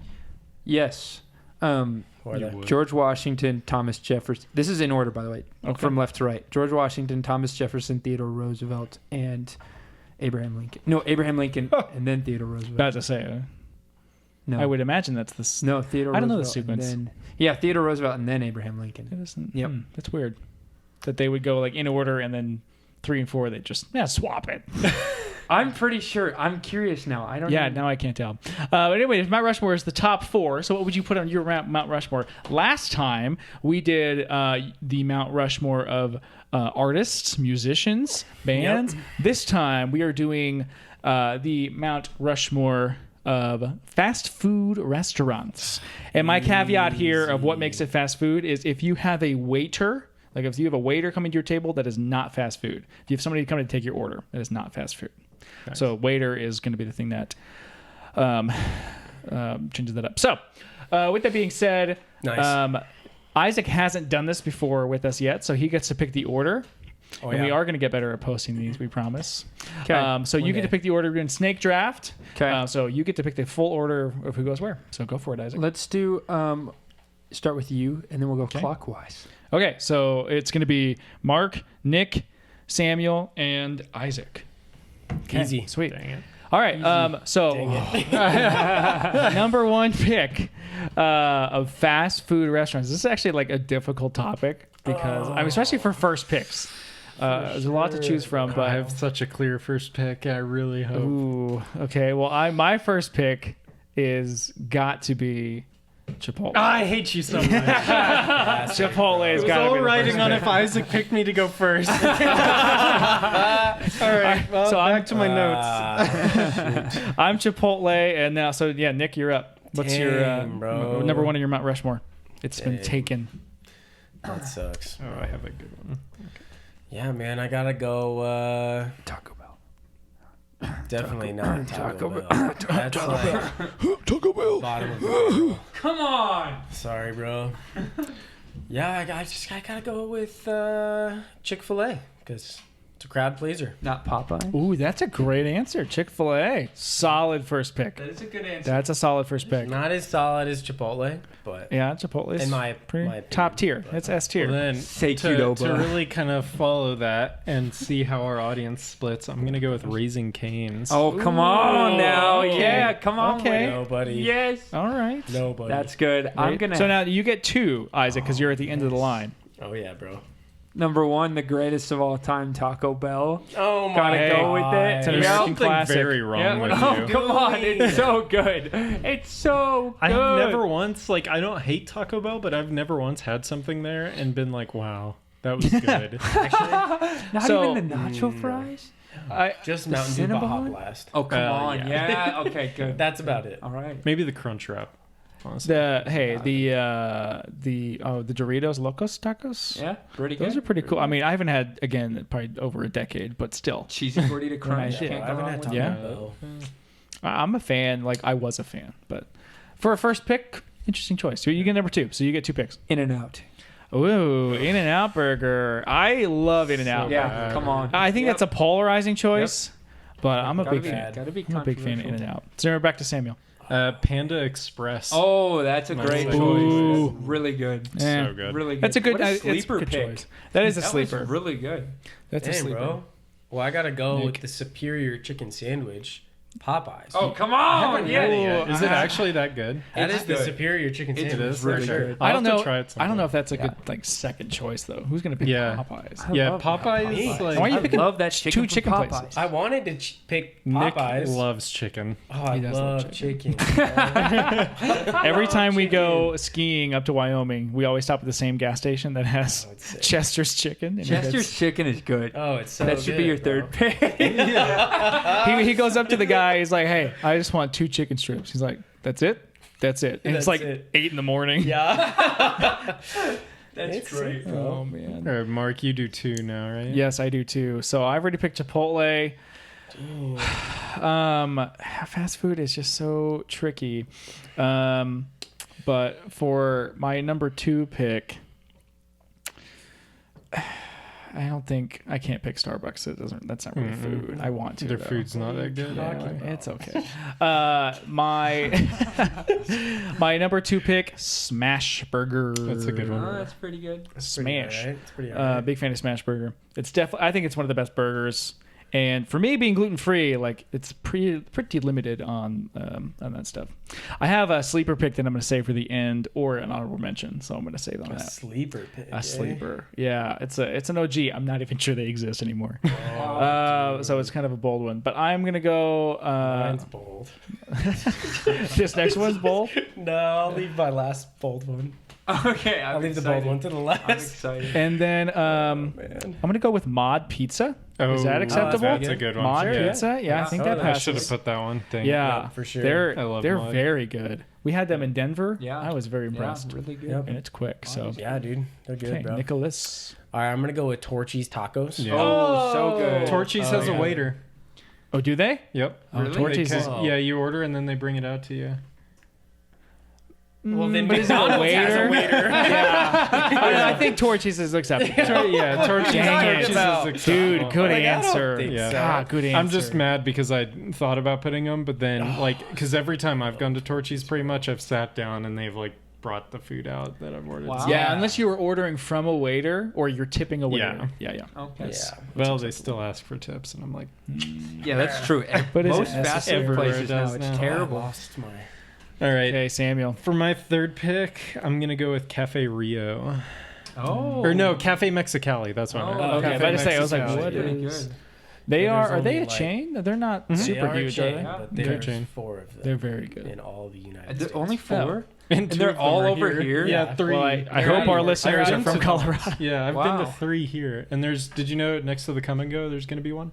Yes. Who are they? would. George Washington, Thomas Jefferson. This is in order, by the way, Okay. from left to right. George Washington, Thomas Jefferson, Theodore Roosevelt, and Abraham Lincoln. No, Abraham Lincoln, and then Theodore Roosevelt. About to say. No, I would imagine that's the. No, Theodore. I don't know the Roosevelt, and sequence. then, Theodore Roosevelt, and then Abraham Lincoln. It isn't. Yep. That's weird. That they would go like in order and then 3 and 4 they just swap it. I'm pretty sure. I'm curious now. I don't. Yeah, know. now I can't tell. But anyway, Mount Rushmore is the top 4. So what would you put on your Mount Rushmore? Last time we did the Mount Rushmore of artists, musicians, bands. This time we are doing the Mount Rushmore of fast food restaurants. And my caveat here of what makes it fast food is if you have a waiter. Like if you have a waiter coming to your table, that is not fast food. If you have somebody coming to take your order, that is not fast food. Nice. So waiter is going to be the thing that changes that up. So with that being said, Nice. Isaac hasn't done this before with us yet, so he gets to pick the order. Oh, and yeah. we are going to get better at posting these, we promise. 'Kay. So you get to pick the order. We're doing snake draft. 'Kay. So you get to pick the full order of who goes where. So go for it, Isaac. Let's do. Start with you, and then we'll go Okay. clockwise. Okay, so it's going to be Mark, Nick, Samuel, and Isaac. Okay, Easy. Sweet. Dang it. All right. So number 1 pick of fast food restaurants. This is actually like a difficult topic because I mean, especially for first picks. There's a lot to choose from, I but have such a clear first pick. I really hope. ooh, okay. Well, my first pick is got to be Chipotle. I hate you so much. Chipotle's It was got to all be the riding first on pick. if Isaac picked me to go first. All right. Well, So back to my notes. I'm Chipotle, and now Nick, you're up. What's your Dang, bro. number 1 in your Mount Rushmore? It's been Dang. taken. That sucks. Oh, I have a good one. Yeah, man. I gotta go. Taco Bell. Definitely not Taco Bell. That's Taco Bell. bottom of the barrel. Come on. Sorry, bro. Yeah, I gotta go with Chick-fil-A because it's a crowd pleaser. Not Popeye. Ooh, that's a great answer. Chick-fil-A. Solid first pick. That is a good answer. That's a solid first pick. Not as solid as Chipotle, but Yeah, Chipotle is in my pretty opinion, top tier. but- It's S tier. Well, then, Say to Qdoba. really kind of follow that and see how our audience splits, I'm going to go with Raising Cane's. Oh, come on now. okay. Yeah, come on. Okay. Nobody. Yes. All right. Nobody. That's good. I'm gonna. So now you get 2, Isaac, because you're at the end of the line. Oh yeah, bro. number 1, the greatest of all time, Taco Bell. Oh my Gotta go with it. It's an There's American something classic. very wrong Yeah, with oh, you. come on. It's so good. It's so I good. have never once, like, I don't hate Taco Bell, but I've never once had something there and been like, wow, that was good. Not So- even the nacho fries? Just The Mountain Dew Baja Cinnabon? Blast. Oh, come on. yeah. Yeah. Okay, good. That's about it. All right. Maybe the Crunch Wrap, honestly. The Doritos Locos Tacos. Yeah, pretty good. Those are pretty cool. I mean, I haven't had again probably over a decade, but still, Cheesy gordita crunch. did. Can't I go haven't wrong had with Taco Yeah. Bell. I'm a fan. Like I was a fan, but for a first pick, interesting choice. So you get number 2. So you get 2 picks. In and out. Ooh, In-N-Out Burger. I love In-N-Out. Yeah, come on. I think that's a polarizing choice, but I'm a Gotta big be- fan. Gotta be I'm a big fan of controversial. In-N-Out. So we're back to Samuel. Panda Express. Oh, that's a My great second choice. Ooh. That's really good. Yeah. So good. Really good. That's a good. What a it's sleeper good pick. choice. That is a That sleeper. was really good. That's a Dang, sleeper. bro. Well, I gotta go Nick. with the superior chicken sandwich Popeyes. Oh, come on! Yeah. Is it actually that good? That It's is the good. superior chicken sandwich. It is for really sure. good. I I'll don't have to know. try it I don't know if sometime. that's a good like second choice though. Who's gonna pick Yeah. Popeyes? Yeah, love Popeyes. Popeyes. Like, Why are you I picking love that chicken two from chicken Popeyes. places? I wanted to pick Nick Popeyes. loves chicken. Oh, I He does love love chicken. Every time we go skiing up to Wyoming, we always stop at the same gas station that has it's sick. Chester's chicken. And Chester's chicken is good. Oh, it's so that should be your good, third bro. pick. he goes up to the guy. He's like, "Hey, I just want 2 chicken strips." He's like, "That's it? That's it." And it's That's like it. 8 in the morning. Yeah. That's It's great. sick, Oh bro. man. All right, Mark, you do 2 now, right? Yes, I do too. So I've already picked Chipotle. Fast food is just so tricky. But for my number 2 pick, I don't think I can't pick Starbucks. It doesn't. That's not really food. I want to. Their though. food's not that good. Yeah, it's okay. My my number 2 pick, Smash Burger. That's a good one. Oh, that's pretty good. Smash. It's pretty alright. Big fan of Smash Burger. It's definitely. I think it's one of the best burgers. And for me, being gluten free, like it's pretty limited on that stuff. I have a sleeper pick that I'm going to save for the end, or an honorable mention. So I'm going to save on A that. sleeper pick. A sleeper, yeah. It's an OG. I'm not even sure they exist anymore. So it's kind of a bold one. But I'm going to go. Mine's bold. This next one's bold. No, I'll leave my last bold one. Okay, I'll leave the bold one to the last. I'm excited. And then Man. I'm going to go with Mod Pizza. Oh, Is that acceptable? That's a good one. Mod Sure. Pizza? Yeah, I think that I should have passes. put that one. Dang. Yeah, for sure. They're I love they're Mod. very good. We had them in Denver. Yeah. I was very Yeah, impressed. really good. Yep. And it's quick. So Yeah, dude. They're good, okay, bro. Nicholas. All right, I'm going to go with Torchy's Tacos. Yeah. Oh, so good. Torchy's has yeah. a waiter. Oh, do they? Yep. Oh, Really? Torchy's They is. can- yeah, you order and then they bring it out to you. Well, then But is it a McDonald's has a waiter? waiter. Yeah. I think Torchy's is acceptable. Yeah, Torchy's, Dang it. is Dude, acceptable. Good Like, I don't answer. think Yeah. so. God, good answer. I'm just mad because I thought about putting them, but then because every time I've gone to Torchy's, pretty much I've sat down and they've like brought the food out that I've ordered. Wow. Yeah, unless you were ordering from a waiter or you're tipping a waiter. Yeah. Okay. Yeah. Well, they still ask for tips, and I'm like, Yeah, that's true. But is it Most fast necessary? food Everywhere places it now, does it's now. I terrible. lost my... all right. Okay, Samuel. For my third pick, I'm gonna go with Cafe Rio. Oh. Or no, Cafe Mexicali. That's what I meant. Oh, Okay, Cafe I was like, Mexicali. what Pretty is? good. They But are. there's Are they only, a like- chain? They're not They super are a huge, chain, are they? but They're a there's chain. 4 of them. They're very good. in all the United There- States. Only 4? And two they're of them all are over here? Yeah, 3. Well, I They're hope our anywhere. listeners I've are been from to- Colorado. Yeah, I've Wow. been to 3 here, and there's. Did you know next to the Come and Go, there's gonna be one?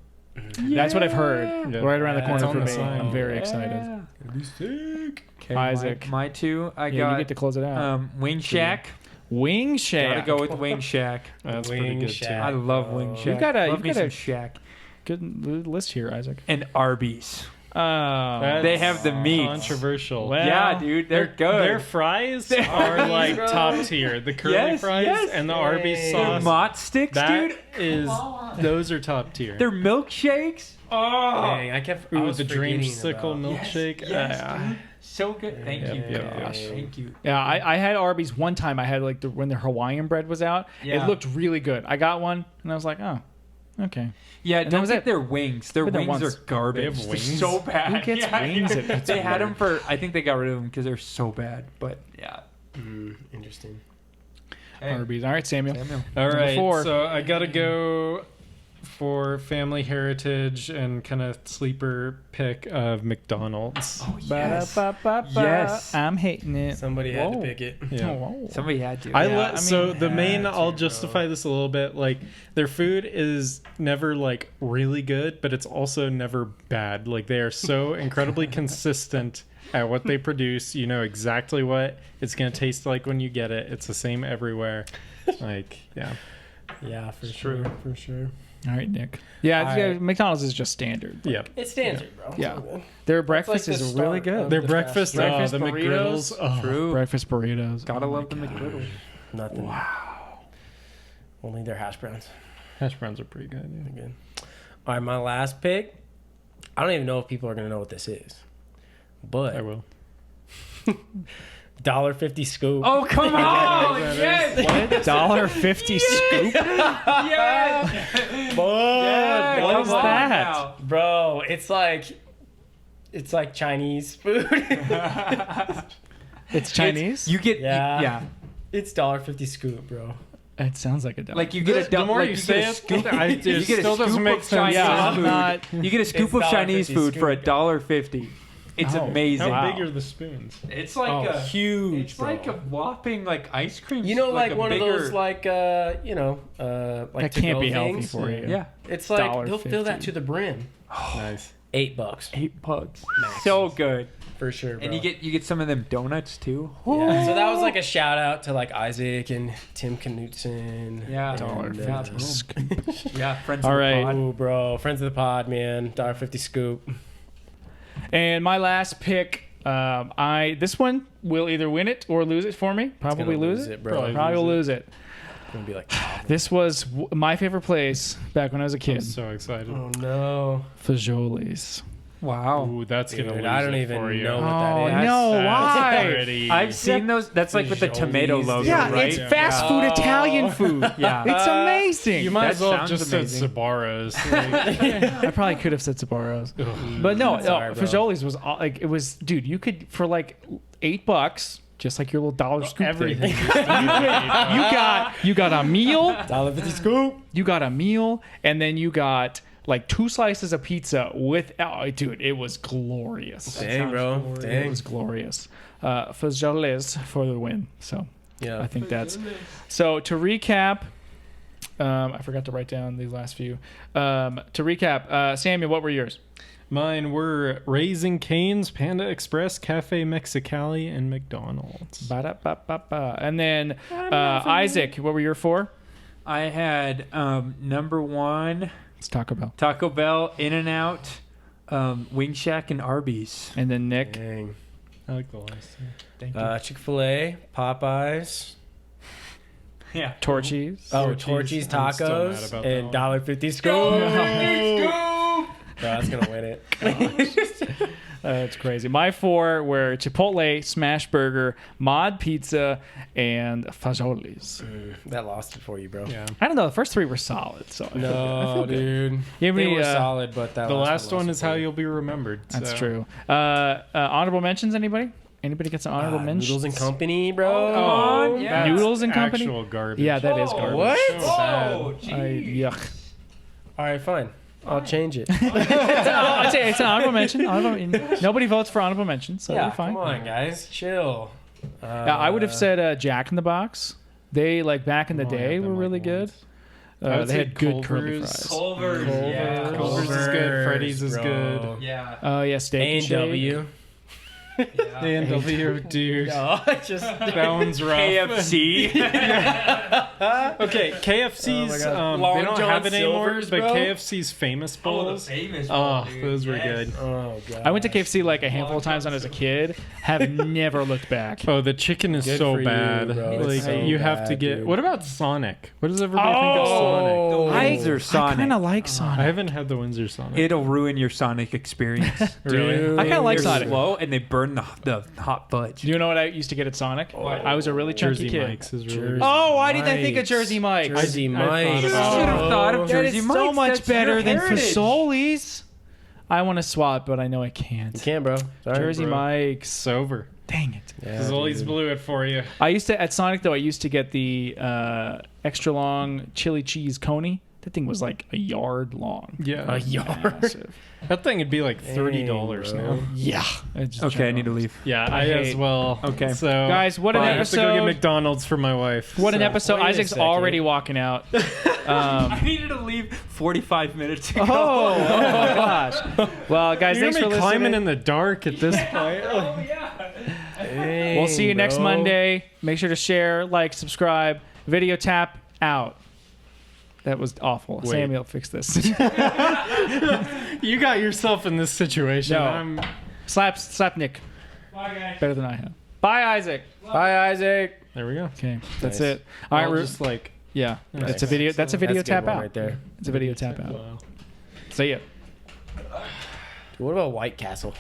That's what I've heard. Yeah. Right around the Yeah, corner it's for on me. the sign. I'm very excited. Yeah. It'll be sick. Okay, Isaac. My 2, I Yeah, got you get to close it out. Wing Shack. Wing Gotta Shack. go with Wing Shack. That's Wing pretty good Shack. I love Wing You've Shack. got a- love you've me got some a- Shack. Good list here, Isaac. And Arby's. Oh, They have the meats. Controversial. Well, Yeah, dude, they're good. Their fries are like top tier. The curly Yes, fries yes. and the Arby's Hey. Their sauce. Mott sticks, That dude. is, those are top tier. Their milkshakes. Oh, Dang, I kept. I Ooh, was the forgetting dreamsicle about- milkshake. Yes, dude. So good. Thank you. Yep. Gosh, thank you. Yeah, I had Arby's one time. I had like when the Hawaiian bread was out. Yeah. It looked really good. I got one and I was like, oh, okay. Yeah, that don't was get it. their wings. Their Been there wings once. are garbage. They have They're wings? so bad. Who gets Yeah, wings? yeah. That's They had weird. them for. I think they got rid of them because they're so bad. But yeah. Interesting. Hey, Arby's. All right, Samuel. Samuel. All Number right, 4. so I gotta go for family heritage and kind of sleeper pick of McDonald's. Oh yes. Ba-da-ba-ba-ba. Yes. I'm hating it. Somebody had to Whoa. pick it. Yeah. Oh, whoa. Somebody had to. So the main, had to, I'll bro. justify this a little bit. Like their food is never like really good, but it's also never bad. Like they are so incredibly consistent at what they produce. You know exactly what it's gonna taste like when you get it. It's the same everywhere. Like yeah. Yeah, for sure. For sure. All right, Nick. Yeah, All yeah, right. McDonald's is just standard. Yeah. It's standard, bro. Yeah. It's all good. Their breakfast like the is really start good. of Their the breakfast, fast Breakfast the burritos. McGriddles. Oh, True. Breakfast burritos. Gotta Oh my love the God. McGriddles. Nothing. Wow. Only their hash browns. hash browns are pretty good. Yeah. They're good. All right, my last pick. I don't even know if people are gonna know what this is, but I will. $1.50 scoop. Oh come on! Yes. $1.50 scoop. Yes. Bud, Yes. What is Come on that? now. bro, it's like It's like Chinese food. It's Chinese. You get Yeah. yeah. It's $1.50 scoop, bro. It sounds like a dollar. Like you get a The more like you get say a it, scoop. it You get a still doesn't scoop make of sense. Chinese Yeah, I'm food. not- You get a scoop It's of Chinese $1.50 food for scoop. $1.50. It's Oh. amazing. How Wow. big are the spoons? It's like a huge, It's like a whopping like ice cream. You know, like a one bigger, of those, like like that to-go can't be healthy things. for you. yeah, It's like they'll fill that $1.50. to the brim. Nice. $8 $8. Max. So good. for sure, bro. And you get some of them donuts too. Yeah, so that was like a shout out to like Isaac and Tim Knutson. Yeah. and, $1.50. Yeah, friends. All of the right. pod. Ooh, bro, friends of the pod, man. $1.50 scoop. And my last pick, this one will either win it or lose it for me. Probably gonna lose it, bro. Probably will lose it. It's gonna be like, This was my favorite place back when I was a I'm kid. so excited. oh no, Fajoli's. Wow. Ooh, that's dude, gonna lose I don't it even for you. know what Oh, that is. no, That's why? pretty- I've seen those. That's like with the tomato Fajoli's, logo, Yeah, right? it's fast food Italian food. Yeah. It's amazing. You might That as well have sounds just amazing. said Sabaros. Like, I probably could have said Sabaros. ugh. But no, Sorry, bro. Fajoli's was like, it was, dude, you could, for like $8, just like your little dollar scoop Everything. thing, you got a meal, $1.50 scoop. you got a meal, and then you got like 2 slices of pizza with, dude, it was glorious. Dang, bro. It Dang. was glorious. Fajoli's for the win. So Yeah. I think that's, so to recap, I forgot to write down these last few. To recap, Samuel, what were yours? Mine were Raising Cane's, Panda Express, Cafe Mexicali, and McDonald's. Ba-da-ba-ba-ba. And then Isaac, what were your 4? I had number 1 Let's talk about. Taco Bell, In-N-Out, Wing Shack, and Arby's. And then Nick. Dang. I like the last two. Thank you. Chick-fil-A, Popeyes. Yeah. Torchies. Oh, Torchy's. Torchy's I'm still mad tacos about and that one. $1.50 scoop. Bro, that's gonna win it. That's crazy. My 4 were Chipotle, Smash Burger, Mod Pizza, and Fajoli's. That lost it for you, bro. Yeah. I don't know. The first 3 were solid. So I feel good. I No, feel good. dude. You have They any, were solid, but that The last one lost is it how for you. you'll be remembered. That's so. true. Honorable mentions, anybody? Anybody gets an honorable mention? Noodles and Company, bro. Come on, yeah. Noodles and Company? Actual garbage. Yeah, that is garbage. What? So bad. Yuck. All right, fine. I'll change it. I'd say it's an honorable mention. Nobody votes for honorable mention, so yeah, you're fine. come on, guys, chill. I would have said Jack in the Box. They, like, back in the Oh, I day, had them, were like, really good. I would They say had good curly Culver's. fries. Culver's. Yeah. Culver's is good. Freddy's is bro. good. Yeah. Oh, yeah, Steak and Shake. A&W. Yeah. A&W, dude. No, just That one's rough. KFC. Okay, KFC's, Oh my God. they Long don't John have it anymore, Silver's, but bro? KFC's famous bowls. famous. Oh, those were good. Oh god. I went to KFC like a handful of times when I was a kid. Have never looked back. Oh, the chicken is Good so for you, bad. bro. Like It's so you have to bad, get. dude. What about Sonic? What does everybody think of Sonic? Oh, The Windsor Sonic. I kind of like I Sonic. haven't had the Windsor Sonic. It'll ruin your Sonic experience. Really? I kinda like They're Sonic. slow and they burn the hot fudge. Do you know what I used to get at Sonic? I was a really chunky Jersey kid. Mike's is really Jersey good. Oh, why didn't I think of Mike's. Jersey Mike's? Jersey I thought Mike's. about You should have thought of That Jersey is Mike's. so much That's better your than heritage. Fajoli's. I want to swap, but I know I can't. You can, bro. Sorry, Jersey bro. Mike's. It's over. Dang it. Yeah, Zoli's dude. blew it for you. I used to, at Sonic though, I used to get the extra long chili cheese coney. That thing was like a yard long. Yeah. A yard. Massive. That thing would be like $30 Dang, now. bro. Yeah. Okay, I need to leave. Yeah, I I as hate- well. Okay. So Guys, what an I have to go get episode. McDonald's for my wife. What an so. episode. Wait a Isaac's second. already walking out. I needed to leave 45 minutes ago. Oh my gosh. Well, guys, You're thanks gonna for be climbing listening. in the dark at this point. Dang, We'll see you next bro. Monday. Make sure to share, like, subscribe. Video tap out. That was awful. Wait. Samuel, fix this. You got yourself in this situation. No. I'm slap Nick. Bye, guys. Better than I have. Bye, Isaac. Bye, Isaac. There we go. Okay, that's Nice. it. All right, I'll we're just like yeah. That's a Nice. video. That's a video That's a good tap one out. right there. It's a video tap out. wow. See ya. What about White Castle?